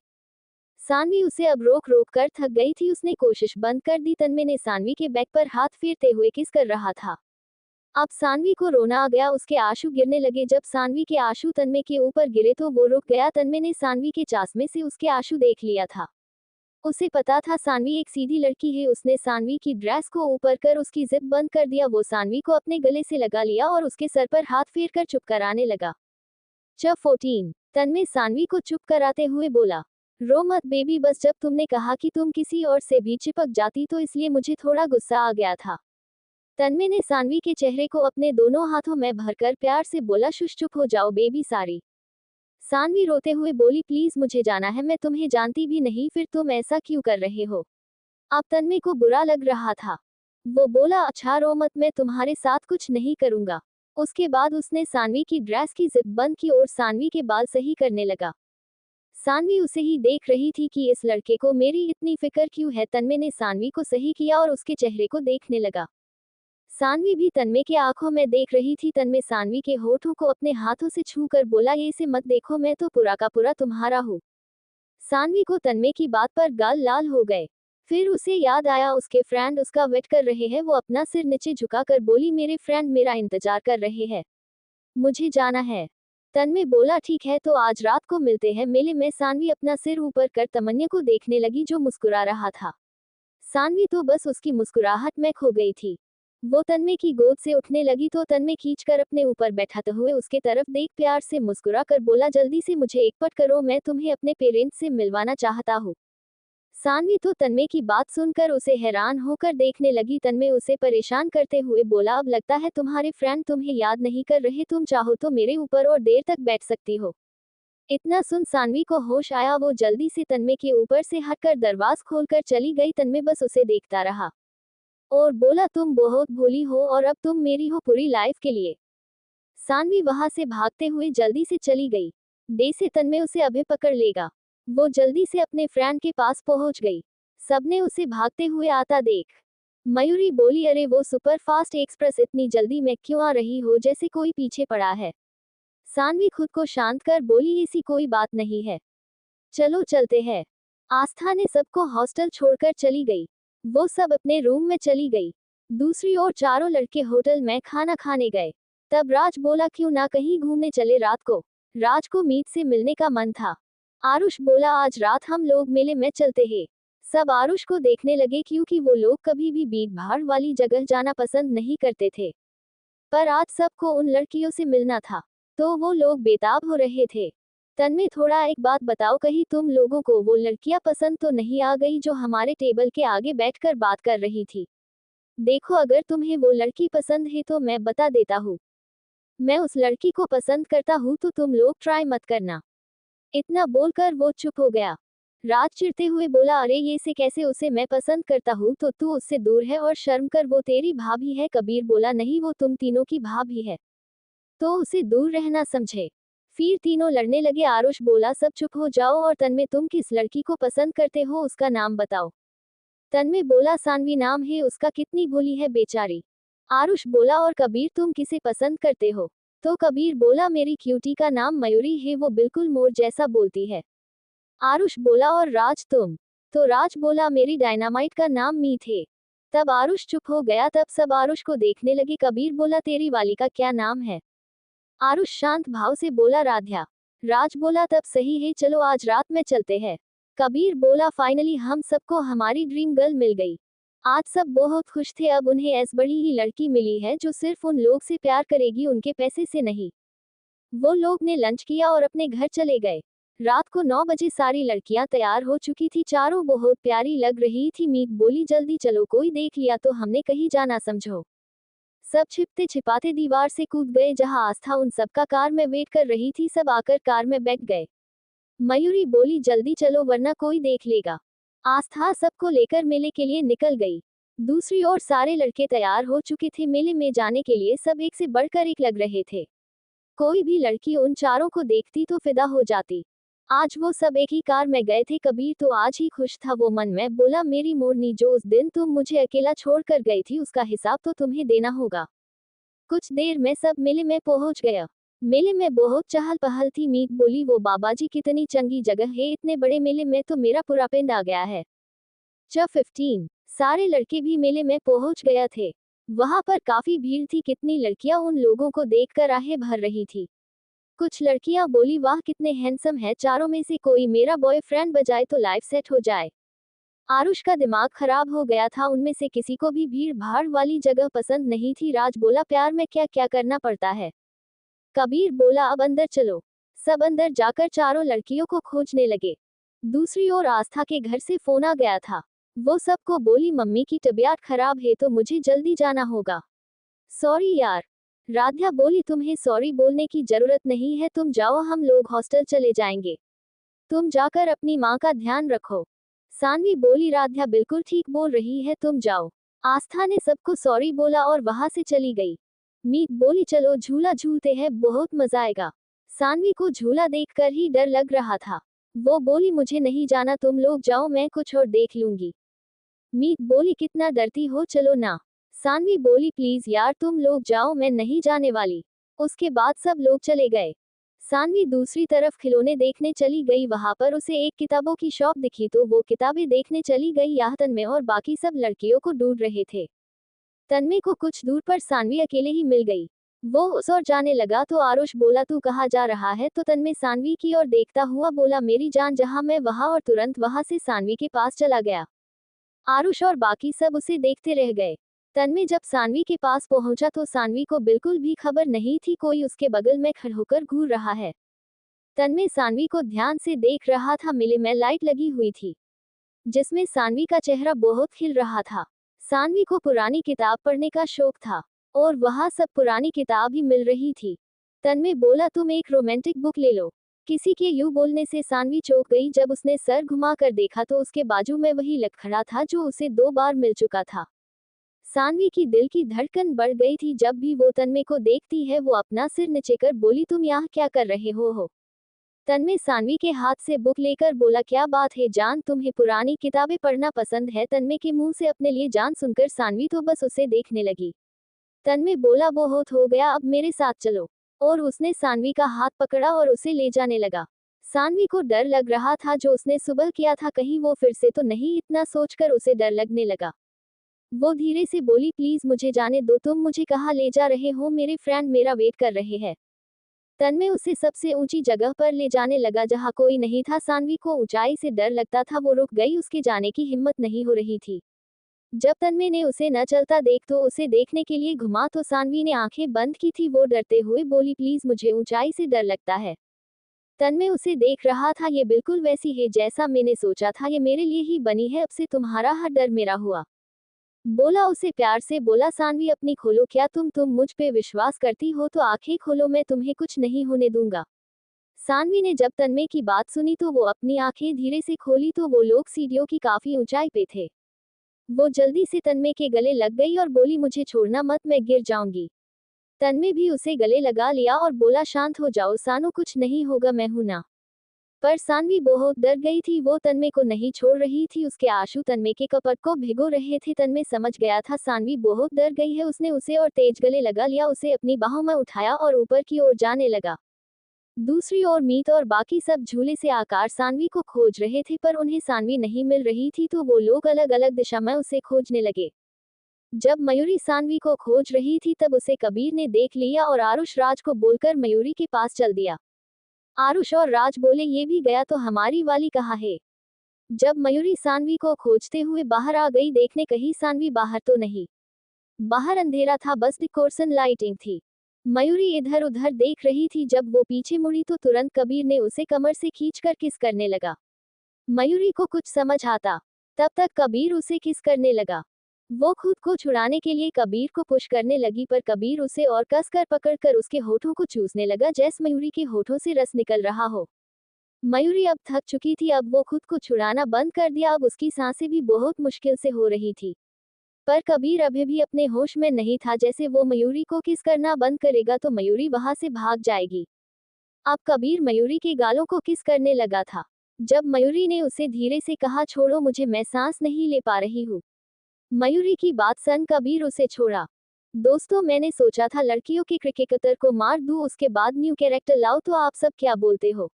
सानवी उसे अब रोक रोक कर थक गई थी, उसने कोशिश बंद कर दी। तन्मय ने सानवी के बैक पर हाथ फेरते हुए किस कर रहा था। अब सानवी को रोना आ गया, उसके आंसू गिरने लगे। जब सानवी के आंसू तन्मय के ऊपर गिरे तो वो रुक गया। तन्मय ने सानवी के चश्मे से उसके आंसू देख लिया था। उसे पता था सानवी एक सीधी लड़की है। उसने सानवी की ड्रेस को ऊपर कर उसकी जिप बंद कर दिया। वो सानवी को अपने गले से लगा लिया और उसके सर पर हाथ फेर कर चुप कराने लगा। 14 तन्मय सानवी को चुप कराते हुए बोला रो मत बेबी, बस जब तुमने कहा कि तुम किसी और से भी चिपक जाती तो इसलिए मुझे थोड़ा गुस्सा आ गया था। तन्मय ने सानवी के चेहरे को अपने दोनों हाथों में भरकर प्यार से बोला शुश चुप हो जाओ बेबी सारी। सानवी रोते हुए बोली प्लीज मुझे जाना है, मैं तुम्हें जानती भी नहीं, फिर तुम ऐसा क्यों कर रहे हो? अब तन्मय को बुरा लग रहा था। वो बोला अच्छा रो मत, मैं तुम्हारे साथ कुछ नहीं करूंगा। उसके बाद उसने सानवी की ड्रेस की जिप बंद की और सानवी के बाल सही करने लगा। सानवी उसे ही देख रही थी कि इस लड़के को मेरी इतनी फिक्र क्यों है। तन्मय ने सानवी को सही किया और उसके चेहरे को देखने लगा। सानवी भी तन्मय के आंखों में देख रही थी। तन्मय सानवी के होठों को अपने हाथों से छूकर बोला, ये इसे मत देखो, मैं तो पूरा का पूरा तुम्हारा हूँ। सानवी को तन्मय की बात पर गाल लाल हो गए। फिर उसे याद आया उसके फ्रेंड उसका वेट कर रहे हैं। वो अपना सिर नीचे झुकाकर बोली, मेरे फ्रेंड मेरा इंतजार कर रहे हैं, मुझे जाना है। तन्मय बोला, ठीक है तो आज रात को मिलते हैं मेले में। सानवी अपना सिर ऊपर कर तमन्या को देखने लगी जो मुस्कुरा रहा था। सानवी तो बस उसकी मुस्कुराहट में खो गई थी। वो तन्मय की गोद से उठने लगी तो तन्मय खींचकर अपने ऊपर बैठाते हुए उसके तरफ देख प्यार से मुस्कुरा कर बोला, जल्दी से मुझे एक पट करो, मैं तुम्हें अपने पेरेंट्स से मिलवाना चाहता हूँ। सानवी तो तन्मय की बात सुनकर उसे हैरान होकर देखने लगी। तन्मय उसे परेशान करते हुए बोला, अब लगता है तुम्हारे फ्रेंड तुम्हें याद नहीं कर रहे, तुम चाहो तो मेरे ऊपर और देर तक बैठ सकती हो। इतना सुन सानवी को होश आया। वो जल्दी से तन्मय के ऊपर से हटकर दरवाज खोलकर चली गई। तन्मय बस उसे देखता रहा और बोला, तुम बहुत भोली हो और अब तुम मेरी हो पूरी लाइफ के लिए। सानवी वहां से भागते हुए जल्दी से चली गई। डे से तन्मय उसे अभी पकड़ लेगा। वो जल्दी से अपने फ्रेंड के पास पहुंच गई। सबने उसे भागते हुए आता देख मयूरी बोली, अरे वो सुपर फास्ट एक्सप्रेस, इतनी जल्दी में क्यों आ रही हो, जैसे कोई पीछे पड़ा है। सानवी खुद को शांत कर बोली, ऐसी कोई बात नहीं है, चलो चलते हैं। आस्था ने सबको हॉस्टल छोड़कर चली गई। वो सब अपने रूम में चली गई। दूसरी ओर चारों लड़के होटल में खाना खाने गए। तब राज बोला, क्यों ना कहीं घूमने चले रात को। राज को मीत से मिलने का मन था। आरुष बोला, आज रात हम लोग मेले में चलते हैं। सब आरुष को देखने लगे क्योंकि वो लोग कभी भी भीड़ भाड़ वाली जगह जाना पसंद नहीं करते थे। पर आज सबको उन लड़कियों से मिलना था तो वो लोग बेताब हो रहे थे। तन्मय, थोड़ा एक बात बताओ, कहीं तुम लोगों को वो लड़कियां पसंद तो नहीं आ गई जो हमारे टेबल के आगे बैठकर बात कर रही थी। देखो, अगर तुम्हें वो लड़की पसंद है तो मैं बता देता हूँ, मैं उस लड़की को पसंद करता हूँ, तो तुम लोग ट्राई मत करना। इतना बोलकर वो चुप हो गया। राज चिढ़ते हुए बोला, अरे ये से कैसे, उसे मैं पसंद करता हूँ तो तू उससे दूर है और शर्म कर, वो तेरी भाभी है। कबीर बोला, नहीं, वो तुम तीनों की भाभी है तो उसे दूर रहना समझे। फिर तीनों लड़ने लगे। आरुष बोला, सब चुप हो जाओ और तन्मय, तुम किस लड़की को पसंद करते हो, उसका नाम बताओ। तन्मय बोला, सानवी नाम है उसका, कितनी भोली है बेचारी। आरुष बोला, और कबीर, तुम किसे पसंद करते हो। तो कबीर बोला, मेरी क्यूटी का नाम मयूरी है, वो बिल्कुल मोर जैसा बोलती है। आरुष बोला, और राज तुम। तो राज बोला, मेरी डायनामाइट का नाम मीत है। तब आरुष चुप हो गया। तब सब आरुष को देखने लगे। कबीर बोला, तेरी वाली का क्या नाम है। आरुष शांत भाव से बोला, राध्या। राज बोला, तब सही है, चलो आज रात में चलते हैं। कबीर बोला, फाइनली हम सबको हमारी ड्रीम गर्ल मिल गई। आज सब बहुत खुश थे। अब उन्हें ऐसी बड़ी ही लड़की मिली है जो सिर्फ उन लोग से प्यार करेगी, उनके पैसे से नहीं। वो लोग ने लंच किया और अपने घर चले गए। रात को 9 बजे सारी लड़कियां तैयार हो चुकी थी। चारों बहुत प्यारी लग रही थी। मीत बोली, जल्दी चलो, कोई देख लिया तो हमने कहीं जाना समझो। सब छिपते छिपाते दीवार से कूद गए जहां आस्था उन सबका कार में वेट कर रही थी। सब आकर कार में बैठ गए। मयूरी बोली, जल्दी चलो वरना कोई देख लेगा। आस्था सबको लेकर मेले के लिए निकल गई। दूसरी ओर सारे लड़के तैयार हो चुके थे मेले में जाने के लिए। सब एक से बढ़कर एक लग रहे थे। कोई भी लड़की उन चारों को देखती तो फिदा हो जाती। आज वो सब एक ही कार में गए थे। कबीर तो आज ही खुश था। वो मन में बोला, मेरी मोरनी, जो उस दिन तुम मुझे अकेला छोड़कर गई थी उसका हिसाब तो तुम्हें देना होगा। कुछ देर में सब मेले में पहुंच गया। मेले में बहुत चहल पहल थी। मीत बोली, वो बाबाजी कितनी चंगी जगह है, इतने बड़े मेले में तो मेरा पूरा पिंड आ गया है। 15 सारे लड़के भी मेले में पहुंच गया थे। वहां पर काफी भीड़ थी। कितनी लड़कियां उन लोगों को देखकर आहें भर रही थी। कुछ लड़कियां बोली, वाह कितने हैंडसम है, चारों में से कोई मेरा बॉयफ्रेंड बजाए तो लाइफ सेट हो जाए। आरुष का दिमाग खराब हो गया था। उनमें से किसी को भी भीड़ भाड़ वाली जगह पसंद नहीं थी। राज बोला, प्यार में क्या क्या करना पड़ता है। कबीर बोला, अब अंदर चलो। सब अंदर जाकर चारों लड़कियों को खोजने लगे। दूसरी ओर आस्था के घर से फोन आ गया था। वो सबको बोली, मम्मी की तबीयत खराब है तो मुझे जल्दी जाना होगा। सॉरी यार। राध्या बोली, तुम्हें सॉरी बोलने की जरूरत नहीं है, तुम जाओ, हम लोग हॉस्टल चले जाएंगे। तुम जाकर अपनी माँ का ध्यान रखो। सानवी बोली, राध्या बिल्कुल ठीक बोल रही है, तुम जाओ। आस्था ने सबको सॉरी बोला और वहां से चली गई। मीत बोली, चलो झूला झूलते हैं, बहुत मजा आएगा। सानवी को झूला देखकर ही डर लग रहा था। वो बोली मुझे नहीं जाना, तुम लोग जाओ, मैं कुछ और देख लूंगी। मीत बोली कितना डरती हो, चलो ना। सानवी बोली प्लीज यार तुम लोग जाओ, मैं नहीं जाने वाली। उसके बाद सब लोग चले गए। सानवी दूसरी तरफ खिलौने देखने चली गई। वहां पर उसे एक किताबों की शॉप दिखी तो वो किताबें देखने चली गई। यहाँ तन्मय और बाकी सब लड़कियों को ढूंढ रहे थे। तन्मय को कुछ दूर पर सानवी अकेले ही मिल गई। वो उस ओर जाने लगा तो आरुष बोला तू कहाँ जा रहा है, तो तन्मय सानवी की ओर देखता हुआ बोला मेरी जान जहाँ मैं वहाँ, और तुरंत वहां से सानवी के पास चला गया। आरुष और बाकी सब उसे देखते रह गए। तन्मय जब सानवी के पास पहुंचा तो सानवी को बिल्कुल भी खबर नहीं थी कोई उसके बगल में खड़ा होकर घूर रहा है। तन्मय सानवी को ध्यान से देख रहा था। मिले में लाइट लगी हुई थी जिसमें सानवी का चेहरा बहुत खिल रहा था। सानवी को पुरानी किताब पढ़ने का शौक था और वहाँ सब पुरानी किताब ही मिल रही थी। तन्मय बोला तुम एक रोमांटिक बुक ले लो। किसी के यूं बोलने से सानवी चौंक गई। जब उसने सर घुमा कर देखा तो उसके बाजू में वही लग खड़ा था जो उसे 2 बार मिल चुका था। सानवी की दिल की धड़कन बढ़ गई थी। जब भी वो तन्मय को देखती है वो अपना सिर नीचेकर बोली तुम यहाँ क्या कर रहे हो। तन्मय सानवी के हाथ से बुक लेकर बोला क्या बात है जान, तुम्हें पुरानी किताबें पढ़ना पसंद है। तन्मय के मुंह से अपने लिए जान सुनकर सानवी तो बस उसे देखने लगी। तन्मय बोला बहुत हो गया, अब मेरे साथ चलो। और उसने सानवी का हाथ पकड़ा और उसे ले जाने लगा। सानवी को डर लग रहा था जो उसने सुबह किया था कहीं वो फिर से तो नहीं, इतना सोचकर उसे डर लगने लगा। वो धीरे से बोली प्लीज मुझे जाने दो, तुम मुझे कहाँ ले जा रहे हो, मेरे फ्रेंड मेरा वेट कर रहे हैं। तन्मय उसे सबसे ऊंची जगह पर ले जाने लगा जहां कोई नहीं था। सानवी को ऊंचाई से डर लगता था, वो रुक गई, उसके जाने की हिम्मत नहीं हो रही थी। जब तन्मय ने उसे न चलता देख तो उसे देखने के लिए घुमा तो सानवी ने आंखें बंद की थी। वो डरते हुए बोली प्लीज मुझे ऊंचाई से डर लगता है। तन्मय उसे देख रहा था, ये बिल्कुल वैसी है जैसा मैंने सोचा था, ये मेरे लिए ही बनी है, अब से तुम्हारा हर डर मेरा हुआ। बोला उसे प्यार से बोला सानवी अपनी खोलो, क्या तुम मुझ पे विश्वास करती हो तो आंखें खोलो, मैं तुम्हें कुछ नहीं होने दूंगा। सानवी ने जब तन्मय की बात सुनी तो वो अपनी आंखें धीरे से खोली तो वो लोग सीढ़ियों की काफी ऊंचाई पे थे। वो जल्दी से तन्मय के गले लग गई और बोली मुझे छोड़ना मत, मैं गिर जाऊंगी। तन्मय भी उसे गले लगा लिया और बोला शांत हो जाओ सानू, कुछ नहीं होगा, मैं हूं ना। पर सानवी बहुत डर गई थी, वो तन्मय को नहीं छोड़ रही थी, उसके आंसू तन्मय के कपट को भिगो रहे थे। तन्मय समझ गया था सानवी बहुत डर गई है। उसने उसे और तेज गले लगा लिया, उसे अपनी बाहों में उठाया और ऊपर की ओर जाने लगा। दूसरी ओर मीत और बाकी सब झूले से आकर सानवी को खोज रहे थे पर उन्हें सानवी नहीं मिल रही थी तो वो लोग अलग अलग दिशा में उसे खोजने लगे। जब मयूरी सानवी को खोज रही थी तब उसे कबीर ने देख लिया और आरुष राज को बोलकर मयूरी के पास चल दिया। आरुष और राज बोले ये भी गया तो हमारी वाली कहाँ है। जब मयूरी सानवी को खोजते हुए बाहर आ गई देखने कहीं सानवी बाहर तो नहीं। बाहर अंधेरा था, बस डेकोरेशन लाइटिंग थी। मयूरी इधर उधर देख रही थी। जब वो पीछे मुड़ी तो तुरंत कबीर ने उसे कमर से खींचकर किस करने लगा। मयूरी को कुछ समझ आता तब तक कबीर उसे किस करने लगा। वो खुद को छुड़ाने के लिए कबीर को पुश करने लगी पर कबीर उसे और कसकर पकड़कर उसके होठों को चूसने लगा जैसे मयूरी के होठों से रस निकल रहा हो। मयूरी अब थक चुकी थी, अब वो खुद को छुड़ाना बंद कर दिया। अब उसकी सांसें भी बहुत मुश्किल से हो रही थी। पर कबीर अभी भी अपने होश में नहीं था। जैसे वो मयूरी को किस करना बंद करेगा तो मयूरी वहां से भाग जाएगी। अब कबीर मयूरी के गालों को किस करने लगा था। जब मयूरी ने उसे धीरे से कहा छोड़ो मुझे, मैं सांस नहीं ले पा रही हूँ। मयूरी की बात सुन कबीर उसे छोड़ा। दोस्तों मैंने सोचा था लड़कियों के क्रिकेटर को मार दूं, उसके बाद न्यू कैरेक्टर लाओ, तो आप सब क्या बोलते हो।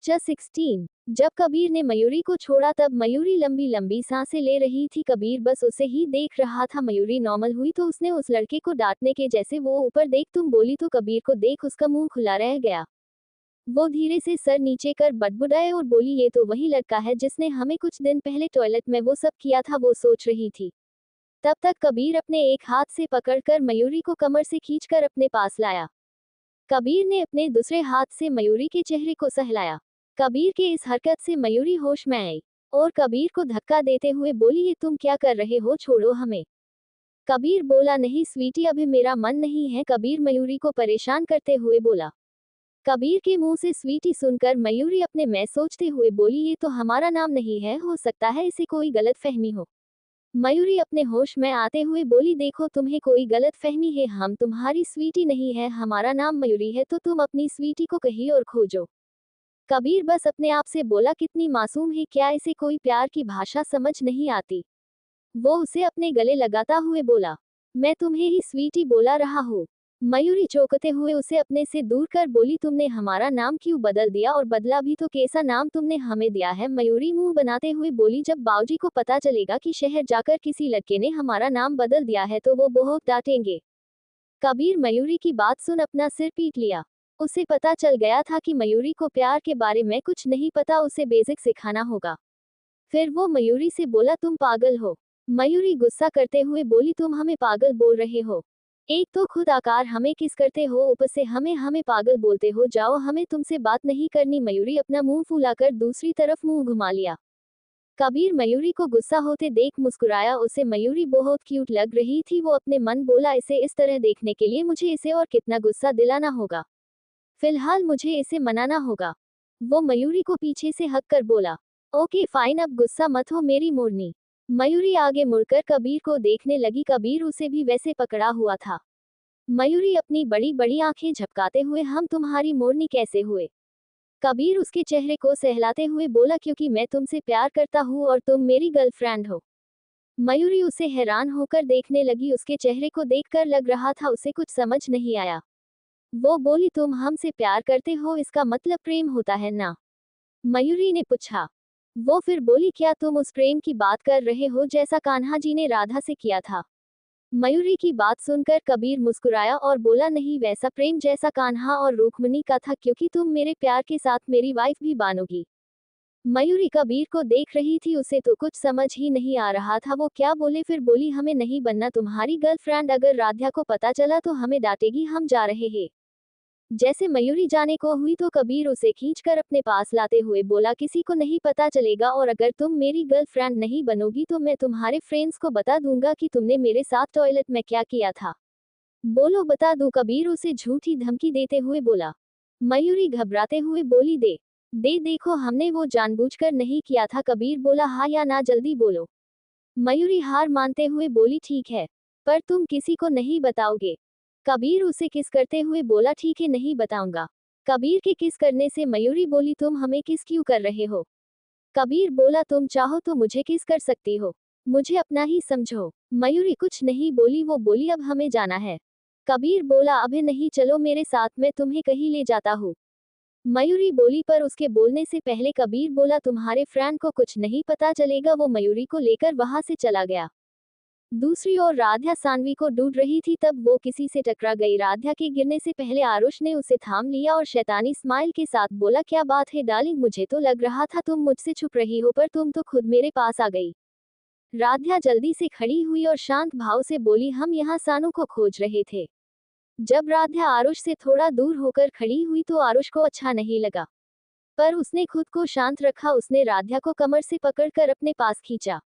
16 जब कबीर ने मयूरी को छोड़ा तब मयूरी लंबी लंबी सांसें ले रही थी। कबीर बस उसे ही देख रहा था। मयूरी नॉर्मल हुई तो उसने उस लड़के को डांटने के जैसे वो ऊपर देख तुम बोली तो कबीर को देख उसका मुंह खुला रह गया। वो धीरे से सर नीचे कर बड़बड़ाए और बोली ये तो वही लड़का है जिसने हमें कुछ दिन पहले टॉयलेट में वो सब किया था। वो सोच रही थी। तब तक कबीर अपने एक हाथ से पकड़कर मयूरी को कमर से खींचकर अपने पास लाया। कबीर ने अपने दूसरे हाथ से मयूरी के चेहरे को सहलाया। कबीर के इस हरकत से मयूरी होश में आई और कबीर को धक्का देते हुए बोली ये तुम क्या कर रहे हो, छोड़ो हमें। कबीर बोला नहीं स्वीटी, अभी मेरा मन नहीं है। कबीर मयूरी को परेशान करते हुए बोला। कबीर के मुंह से स्वीटी सुनकर मयूरी अपने में सोचते हुए बोली ये तो हमारा नाम नहीं है, हो सकता है इसे कोई गलत फहमी हो। मयूरी अपने होश में आते हुए बोली देखो तुम्हें कोई गलत फहमी है, हम तुम्हारी स्वीटी नहीं है, हमारा नाम मयूरी है, तो तुम अपनी स्वीटी को कहीं और खोजो। कबीर बस अपने आप से बोला, कितनी मासूम है, क्या इसे कोई प्यार की भाषा समझ नहीं आती। वो उसे अपने गले लगाता हुए बोला, मैं तुम्हें ही स्वीटी बोला रहा हूँ। मयूरी चौंकते हुए उसे अपने से दूर कर बोली, तुमने हमारा नाम क्यों बदल दिया, और बदला भी तो कैसा नाम तुमने हमें दिया है। मयूरी मुंह बनाते हुए बोली, जब बाऊजी को पता चलेगा कि शहर जाकर किसी लड़के ने हमारा नाम बदल दिया है तो वो बहुत डांटेंगे। कबीर मयूरी की बात सुन अपना सिर पीट लिया। उसे पता चल गया था कि मयूरी को प्यार के बारे में कुछ नहीं पता, उसे बेसिक सिखाना होगा। फिर वो मयूरी से बोला, तुम पागल हो। मयूरी गुस्सा करते हुए बोली, तुम हमें पागल बोल रहे हो। एक तो खुद आकार हमें किस करते हो, ऊपर से हमें हमें पागल बोलते हो। जाओ, हमें तुमसे बात नहीं करनी। मयूरी अपना मुंह फुलाकर दूसरी तरफ मुंह घुमा लिया। कबीर मयूरी को गुस्सा होते देख मुस्कुराया। उसे मयूरी बहुत क्यूट लग रही थी। वो अपने मन बोला, इसे इस तरह देखने के लिए मुझे इसे और कितना गुस्सा दिलाना होगा। फिलहाल मुझे इसे मनाना होगा। वो मयूरी को पीछे से हक कर बोला, ओके फाइन, अब गुस्सा मत हो मेरी मोरनी। मयूरी आगे मुड़कर कबीर को देखने लगी। कबीर उसे भी वैसे पकड़ा हुआ था। मयूरी अपनी बड़ी बड़ी आंखें झपकाते हुए, हम तुम्हारी मोरनी कैसे हुए। कबीर उसके चेहरे को सहलाते हुए बोला, क्योंकि मैं तुमसे प्यार करता हूँ और तुम मेरी गर्लफ्रेंड हो। मयूरी उसे हैरान होकर देखने लगी। उसके चेहरे को देखकर लग रहा था उसे कुछ समझ नहीं आया। वो बोली, तुम हमसे प्यार करते हो, इसका मतलब प्रेम होता है ना। मयूरी ने पूछा। वो फिर बोली, क्या तुम उस प्रेम की बात कर रहे हो जैसा कान्हा जी ने राधा से किया था। मयूरी की बात सुनकर कबीर मुस्कुराया और बोला, नहीं, वैसा प्रेम जैसा कान्हा और रुक्मिणी का था, क्योंकि तुम मेरे प्यार के साथ मेरी वाइफ भी बनोगी। मयूरी कबीर को देख रही थी। उसे तो कुछ समझ ही नहीं आ रहा था वो क्या बोले। फिर बोली, हमें नहीं बनना तुम्हारी गर्लफ्रेंड, अगर राधा को पता चला तो हमें डांटेगी। हम जा रहे हैं। जैसे मयूरी जाने को हुई तो कबीर उसे खींचकर अपने पास लाते हुए बोला, किसी को नहीं पता चलेगा, और अगर तुम मेरी गर्लफ्रेंड नहीं बनोगी तो मैं तुम्हारे फ्रेंड्स को बता दूंगा कि तुमने मेरे साथ टॉयलेट में क्या किया था। बोलो, बता दूं। कबीर उसे झूठी धमकी देते हुए बोला। मयूरी घबराते हुए बोली, दे दे देखो, हमने वो जानबूझकर नहीं किया था। कबीर बोला, हाँ या ना, जल्दी बोलो। मयूरी हार मानते हुए बोली, ठीक है, पर तुम किसी को नहीं बताओगे। कबीर उसे किस करते हुए बोला, ठीक है, नहीं बताऊंगा। कबीर के किस करने से मयूरी बोली, तुम हमें किस क्यों कर रहे हो। कबीर बोला, तुम चाहो तो मुझे किस कर सकती हो, मुझे अपना ही समझो। मयूरी कुछ नहीं बोली। वो बोली, अब हमें जाना है। कबीर बोला, अभी नहीं, चलो मेरे साथ, मैं तुम्हें कहीं ले जाता हूँ। मयूरी बोली, पर उसके बोलने से पहले कबीर बोला, तुम्हारे फ्रेंड को कुछ नहीं पता चलेगा। वो मयूरी को लेकर वहां से चला गया। दूसरी ओर राधा सानवी को ढूंढ रही थी, तब वो किसी से टकरा गई। राधा के गिरने से पहले आरुष ने उसे थाम लिया और शैतानी स्माइल के साथ बोला, क्या बात है डार्लिंग, मुझे तो लग रहा था तुम मुझसे छुप रही हो, पर तुम तो खुद मेरे पास आ गई। राधा जल्दी से खड़ी हुई और शांत भाव से बोली, हम यहाँ सानू को खोज रहे थे। जब राधा आरुष से थोड़ा दूर होकर खड़ी हुई तो आरुष को अच्छा नहीं लगा, पर उसने खुद को शांत रखा। उसने राधा को कमर से पकड़कर अपने पास खींचा।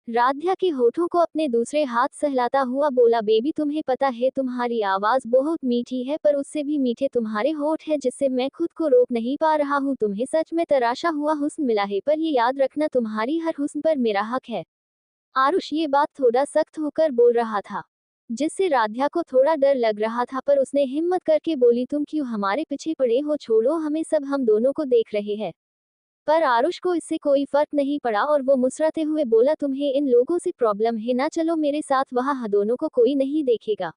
राधा के होठों को अपने दूसरे हाथ सहलाता हुआ बोला, बेबी, तुम्हें पता है तुम्हारी आवाज बहुत मीठी है, पर उससे भी मीठे तुम्हारे होठ है, जिससे मैं खुद को रोक नहीं पा रहा हूँ। तुम्हें सच में तराशा हुआ हुस्न मिला है, पर ये याद रखना, तुम्हारी हर हुस्न पर मेरा हक है। आरुष ये बात थोड़ा सख्त होकर बोल रहा था, जिससे राधा को थोड़ा डर लग रहा था, पर उसने हिम्मत करके बोली, तुम क्यों हमारे पीछे पड़े हो, छोड़ो हमें, सब हम दोनों को देख रहे हैं। पर आरुष को इससे कोई फर्क नहीं पड़ा और वो मुस्कुराते हुए बोला, तुम्हें इन लोगों से प्रॉब्लम है ना, चलो मेरे साथ, वहाँ दोनों को कोई नहीं देखेगा।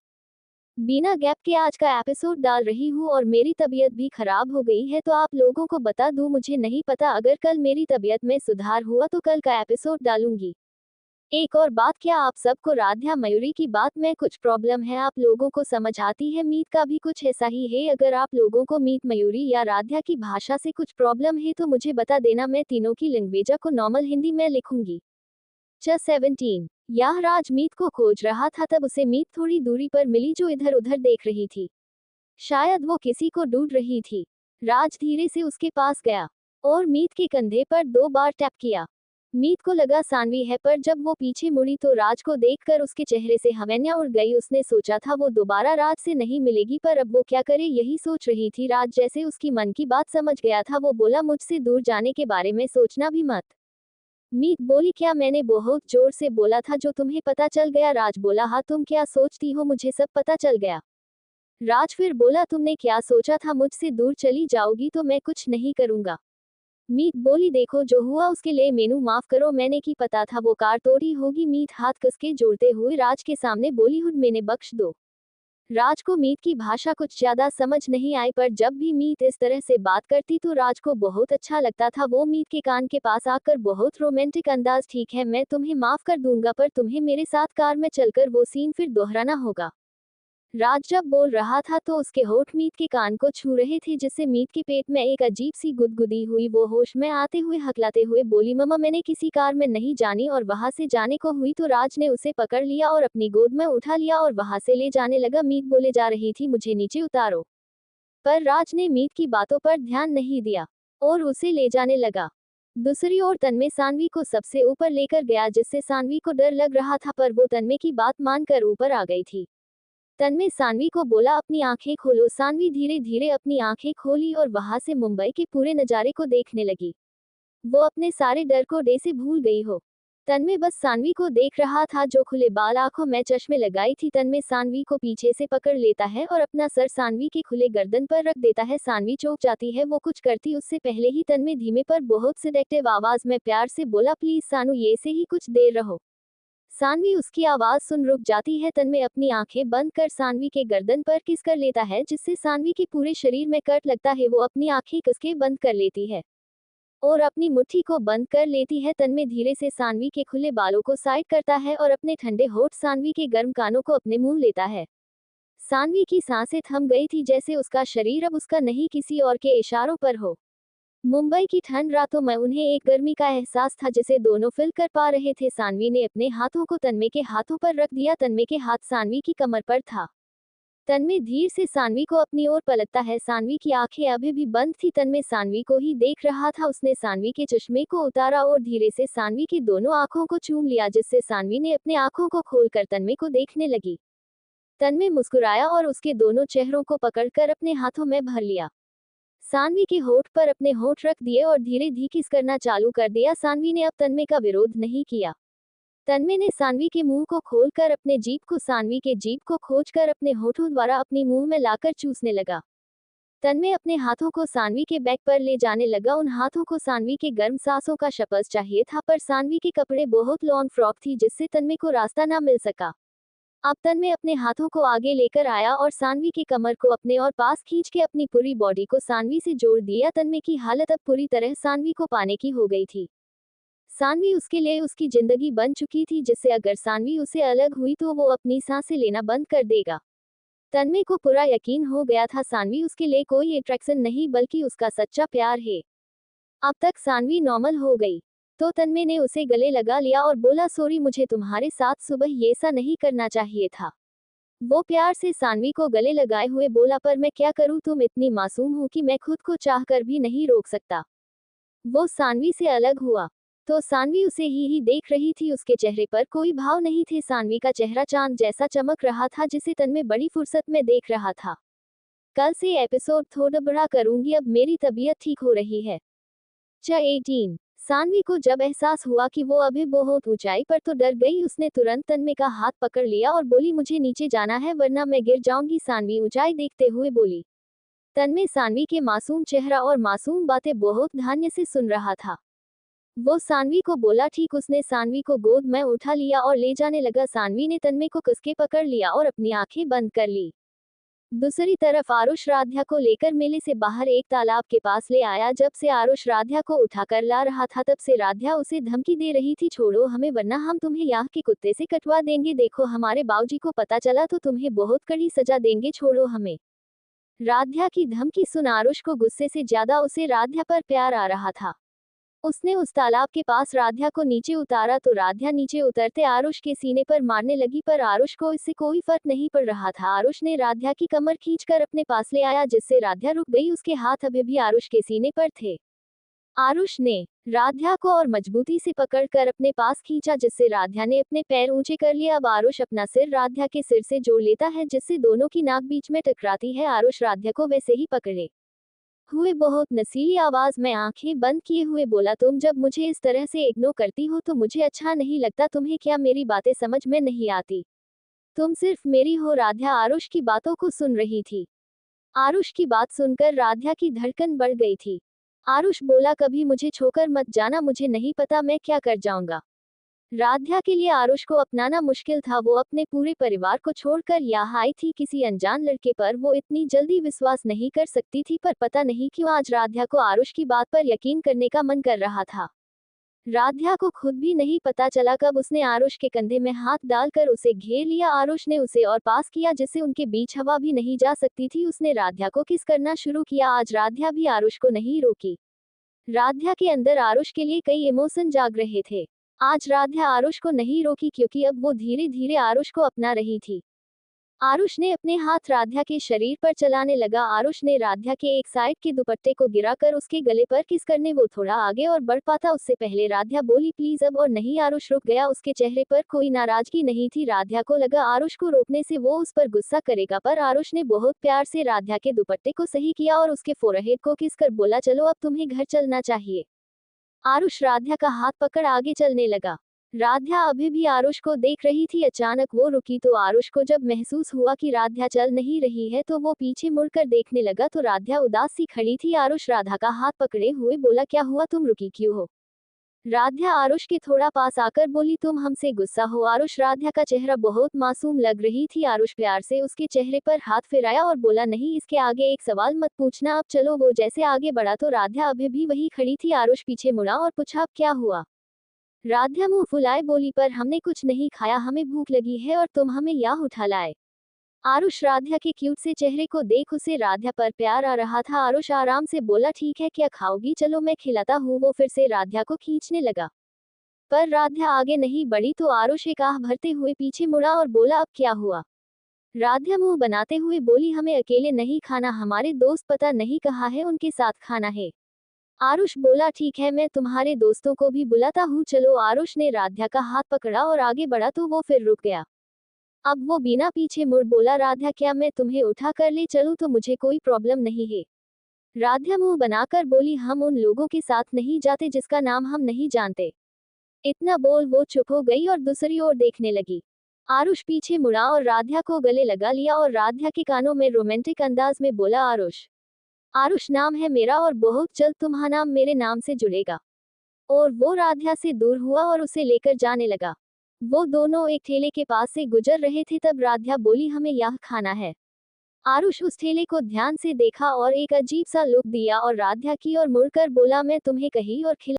बिना गैप के आज का एपिसोड डाल रही हूँ और मेरी तबीयत भी खराब हो गई है, तो आप लोगों को बता दूं, मुझे नहीं पता, अगर कल मेरी तबीयत में सुधार हुआ तो कल का एपिसोड डालूंगी। एक और बात, क्या आप सबको राधा मयूरी की बात में कुछ प्रॉब्लम है, आप लोगों को समझ आती है। मीत का भी कुछ ऐसा ही है। अगर आप लोगों को मीत मयूरी या राधा की भाषा से कुछ प्रॉब्लम है तो मुझे बता देना, मैं तीनों की लैंग्वेज को नॉर्मल हिंदी में लिखूंगी। 17 यह राज मीत को खोज रहा था, तब उसे मीत थोड़ी दूरी पर मिली जो इधर उधर देख रही थी। शायद वो किसी को ढूंढ रही थी। राज धीरे से उसके पास गया और मीत के कंधे पर 2 बार टैप किया। मीत को लगा सानवी है, पर जब वो पीछे मुड़ी तो राज को देखकर उसके चेहरे से हवेलियां उड़ गई। उसने सोचा था वो दोबारा राज से नहीं मिलेगी, पर अब वो क्या करे, यही सोच रही थी। राज जैसे उसकी मन की बात समझ गया था। वो बोला, मुझसे दूर जाने के बारे में सोचना भी मत। मीत बोली, क्या मैंने बहुत जोर से बोला था जो तुम्हें पता चल गया। राज बोला, हाँ, तुम क्या सोचती हो, मुझे सब पता चल गया। राज फिर बोला, तुमने क्या सोचा था, मुझसे दूर चली जाओगी तो मैं कुछ नहीं करूंगा। मीत बोली, देखो जो हुआ उसके लिए मेनू माफ करो, मैंने की पता था वो कार तोड़ी होगी। मीत हाथ कसके जोड़ते हुए राज के सामने बोली, हुड मैंने बख्श दो। राज को मीत की भाषा कुछ ज्यादा समझ नहीं आई, पर जब भी मीत इस तरह से बात करती तो राज को बहुत अच्छा लगता था। वो मीत के कान के पास आकर बहुत रोमांटिक अंदाज, ठीक है मैं तुम्हें माफ कर दूंगा, पर तुम्हें मेरे साथ कार में चलकर वो सीन फिर दोहराना होगा। राज जब बोल रहा था तो उसके होठ मीत के कान को छू रहे थे, जिससे मीत के पेट में एक अजीब सी गुदगुदी हुई। वो होश में आते हुए हकलाते हुए बोली, मम्मा मैंने किसी कार में नहीं जानी, और वहां से जाने को हुई तो राज ने उसे पकड़ लिया और अपनी गोद में उठा लिया और वहां से ले जाने लगा। मीत बोले जा रही थी, मुझे नीचे उतारो, पर राज ने मीत की बातों पर ध्यान नहीं दिया और उसे ले जाने लगा। दूसरी ओर तन्मय सानवी को सबसे ऊपर लेकर गया, जिससे सानवी को डर लग रहा था, पर वो तन्मय की बात मानकर ऊपर आ गई थी। तन्मय सानवी को बोला, अपनी आंखें खोलो। सानवी धीरे धीरे अपनी आंखें खोली और वहां से मुंबई के पूरे नजारे को देखने लगी। वो अपने सारे डर को डे से भूल गई हो। तन्मय बस सानवी को देख रहा था, जो खुले बाल, आंखों में चश्मे लगाई थी। तन्मय सानवी को पीछे से पकड़ लेता है और अपना सर सानवी के खुले गर्दन पर रख देता है। सानवी चौंक जाती है। वो कुछ करती उससे पहले ही तन्मय धीमे पर बहुत सिलेक्टिव आवाज में प्यार से बोला, प्लीज सानू, ये से ही कुछ देर रहो। सानवी उसकी आवाज सुन रुक जाती है। तन्मय अपनी आंखें बंद कर सानवी के गर्दन पर किस कर लेता है, जिससे सानवी के पूरे शरीर में कट लगता है। वो अपनी आंखें कसके बंद कर लेती है और अपनी मुट्ठी को बंद कर लेती है। तन्मय धीरे से सानवी के खुले बालों को साइड करता है और अपने ठंडे होठ सानवी के गर्म कानों को अपने मुंह लेता है। सानवी की सांसें थम गई थी, जैसे उसका शरीर अब उसका नहीं किसी और के इशारों पर हो। मुंबई की ठंड रातों में उन्हें एक गर्मी का एहसास था, जिसे दोनों फील कर पा रहे थे। सानवी ने अपने हाथों को तन्मय के हाथों पर रख दिया। तन्मय के हाथ सानवी की कमर पर था। तन्मय धीरे से सानवी को अपनी ओर पलटता है। सानवी की आंखें अभी भी बंद थी। तन्मय सानवी को ही देख रहा था। उसने सानवी के चश्मे को उतारा और धीरे से सानवी की दोनों आंखों को चूम लिया, जिससे सानवी ने अपने आंखों को खोलकर तन्मय को देखने लगी। तन्मय मुस्कुराया और उसके दोनों चेहरों को पकड़कर अपने हाथों में भर लिया। सानवी के होठ पर अपने होठ रख दिए और धीरे धीरे किस करना चालू कर दिया। सानवी ने अब तन्मय का विरोध नहीं किया। तन्मय ने सानवी के मुंह को खोलकर अपने जीभ को सानवी के जीभ को खोजकर अपने होठों द्वारा अपने मुंह में लाकर चूसने लगा। तन्मय अपने हाथों को सानवी के बैक पर ले जाने लगा। उन हाथों को सानवी के गर्म सांसों का शपथ चाहिए था, पर सानवी के कपड़े बहुत लॉन्ग फ्रॉक थी, जिससे तन्मय को रास्ता ना मिल सका। अब तन्मय अपने हाथों को आगे लेकर आया और सानवी की कमर को अपने और पास खींच के अपनी पूरी बॉडी को सानवी से जोड़ दिया। तन्मय की हालत अब पूरी तरह सानवी को पाने की हो गई थी। सानवी उसके लिए उसकी जिंदगी बन चुकी थी, जिससे अगर सानवी उसे अलग हुई तो वो अपनी सांसें लेना बंद कर देगा। तन्मय को पूरा यकीन हो गया था, सानवी उसके लिए कोई अट्रैक्शन नहीं बल्कि उसका सच्चा प्यार है। अब तक सानवी नॉर्मल हो गई तो तन्मय ने उसे गले लगा लिया और बोला, सॉरी, मुझे तुम्हारे साथ सुबह ये सा नहीं करना चाहिए था। वो प्यार से सानवी को गले लगाए हुए बोला, पर मैं क्या करूं, तुम इतनी मासूम हो कि मैं खुद को चाहकर भी नहीं रोक सकता। वो सानवी से अलग हुआ तो सानवी उसे ही देख रही थी। उसके चेहरे पर कोई भाव नहीं थे। सानवी का चेहरा चांद जैसा चमक रहा था, जिसे तन्मय बड़ी फुर्सत में देख रहा था। कल से एपिसोड थोड़ा बड़ा करूंगी, अब मेरी तबीयत ठीक हो रही है। 18 सानवी को जब एहसास हुआ कि वो अभी बहुत ऊंचाई पर तो डर गई। उसने तुरंत तन्मय का हाथ पकड़ लिया और बोली, मुझे नीचे जाना है वरना मैं गिर जाऊंगी। सानवी ऊंचाई देखते हुए बोली। तन्मय सानवी के मासूम चेहरा और मासूम बातें बहुत ध्यान से सुन रहा था। वो सानवी को बोला, ठीक। उसने सानवी को गोद में उठा लिया और ले जाने लगा। सानवी ने तन्मय को कसके पकड़ लिया और अपनी आंखें बंद कर ली। दूसरी तरफ आरुष राध्या को लेकर मेले से बाहर एक तालाब के पास ले आया। जब से आरुष राध्या को उठाकर ला रहा था, तब से राध्या उसे धमकी दे रही थी, छोड़ो हमें वरना हम तुम्हें यहाँ के कुत्ते से कटवा देंगे। देखो, हमारे बाबूजी को पता चला तो तुम्हें बहुत कड़ी सजा देंगे, छोड़ो हमें। राध्या की धमकी सुन आरुष को गुस्से से ज्यादा उसे राध्या पर प्यार आ रहा था। उसने उस तालाब के पास राध्या को नीचे उतारा तो राध्या नीचे उतरते आरुष के सीने पर मारने लगी, पर आरुष को इससे कोई फर्क नहीं पड़ रहा था। आरुष ने राध्या की कमर खींचकर अपने पास ले आया, जिससे राध्या रुक गई। उसके हाथ अभी भी आरुष के सीने पर थे। आरुष ने राध्या को और मजबूती से पकड़कर अपने पास खींचा, जिससे राध्या ने अपने पैर ऊंचे कर लिए। अब आरुष अपना सिर राध्या के सिर से जोड़ लेता है, जिससे दोनों की नाक बीच में टकराती है। आरुष राध्या को वैसे ही पकड़े हुए बहुत नसीली आवाज में आंखें बंद किए हुए बोला, तुम जब मुझे इस तरह से इग्नोर करती हो तो मुझे अच्छा नहीं लगता। तुम्हें क्या मेरी बातें समझ में नहीं आती? तुम सिर्फ मेरी हो। राध्या आरुष की बातों को सुन रही थी। आरुष की बात सुनकर राध्या की धड़कन बढ़ गई थी। आरुष बोला, कभी मुझे छोड़कर मत जाना, मुझे नहीं पता मैं क्या कर जाऊंगा। राध्या के लिए आरुष को अपनाना मुश्किल था। वो अपने पूरे परिवार को छोड़कर यहाँ आई थी किसी अनजान लड़के पर। वो इतनी जल्दी विश्वास नहीं कर सकती थी, पर पता नहीं क्यों आज राध्या को आरुष की बात पर यकीन करने का मन कर रहा था। राध्या को खुद भी नहीं पता चला कब उसने आरुष के कंधे में हाथ डालकर उसे घेर लिया। आरुष ने उसे और पास किया जिससे उनके बीच हवा भी नहीं जा सकती थी। उसने राध्या को किस करना शुरू किया। आज राध्या भी आरुष को नहीं रोकी। राध्या के अंदर आरुष के लिए कई इमोशन जाग रहे थे। आज राध्या आरुष को नहीं रोकी क्योंकि अब वो धीरे धीरे आरुष को अपना रही थी। आरुष ने अपने हाथ राध्या के शरीर पर चलाने लगा। आरुष ने राध्या के एक साइड के दुपट्टे को गिराकर उसके गले पर किस करने वो थोड़ा आगे और बढ़ पाता उससे पहले राध्या बोली, प्लीज अब और नहीं। आरुष रुक गया। उसके चेहरे पर कोई नाराजगी नहीं थी। राध्या को लगा आरुष को रोकने से वो उस पर गुस्सा करेगा, पर आरुष ने बहुत प्यार से राध्या के दुपट्टे को सही किया और उसके फोरहेड को किस कर बोला, चलो अब तुम्हें घर चलना चाहिए। आरुष राध्या का हाथ पकड़ आगे चलने लगा। राध्या अभी भी आरुष को देख रही थी। अचानक वो रुकी तो आरुष को जब महसूस हुआ कि राध्या चल नहीं रही है तो वो पीछे मुड़कर देखने लगा तो राध्या उदास सी खड़ी थी। आरुष राधा का हाथ पकड़े हुए बोला, क्या हुआ, तुम रुकी क्यों हो। राध्या आरुष के थोड़ा पास आकर बोली, तुम हमसे गुस्सा हो। आरुष राध्या का चेहरा बहुत मासूम लग रही थी। आरुष प्यार से उसके चेहरे पर हाथ फिराया और बोला, नहीं इसके आगे एक सवाल मत पूछना, अब चलो। वो जैसे आगे बढ़ा तो राध्या अभी भी वही खड़ी थी। आरुष पीछे मुड़ा और पूछा, अब क्या हुआ। राध्या मुंह फुलाए बोली, पर हमने कुछ नहीं खाया, हमें भूख लगी है और तुम हमें यहाँ उठा लाए। आरुष राध्या के क्यूट से चेहरे को देख उसे राध्या पर प्यार आ रहा था। आरुष आराम से बोला, ठीक है, क्या खाओगी, चलो मैं खिलाता हूँ। वो फिर से राध्या को खींचने लगा, पर राध्या आगे नहीं बढ़ी तो आरुष एक आह भरते हुए पीछे मुड़ा और बोला, अब क्या हुआ। राध्या मुंह बनाते हुए बोली, हमें अकेले नहीं खाना, हमारे दोस्त पता नहीं कहाँ है, उनके साथ खाना है। आरुष बोला, ठीक है, मैं तुम्हारे दोस्तों को भी बुलाता हूँ, चलो। आरुष ने राध्या का हाथ पकड़ा और आगे बढ़ा तो वो फिर रुक गया। अब वो बिना पीछे मुड़ बोला, राध्या क्या मैं तुम्हें उठा कर ले चलूं, तो मुझे कोई प्रॉब्लम नहीं है। राध्या मुंह बनाकर बोली, हम उन लोगों के साथ नहीं जाते जिसका नाम हम नहीं जानते। इतना बोल वो चुप हो गई और दूसरी ओर देखने लगी। आरुष पीछे मुड़ा और राध्या को गले लगा लिया और राध्या के कानों में रोमांटिक अंदाज में बोला, आरुष, आरुष नाम है मेरा और बहुत जल्द तुम्हारा नाम मेरे नाम से जुड़ेगा। और वो राध्या से दूर हुआ और उसे लेकर जाने लगा। वो दोनों एक ठेले के पास से गुजर रहे थे तब राध्या बोली, हमें यह खाना है। आरुष उस ठेले को ध्यान से देखा और एक अजीब सा लुक दिया और राध्या की ओर मुड़कर बोला, मैं तुम्हें कहीं और खिला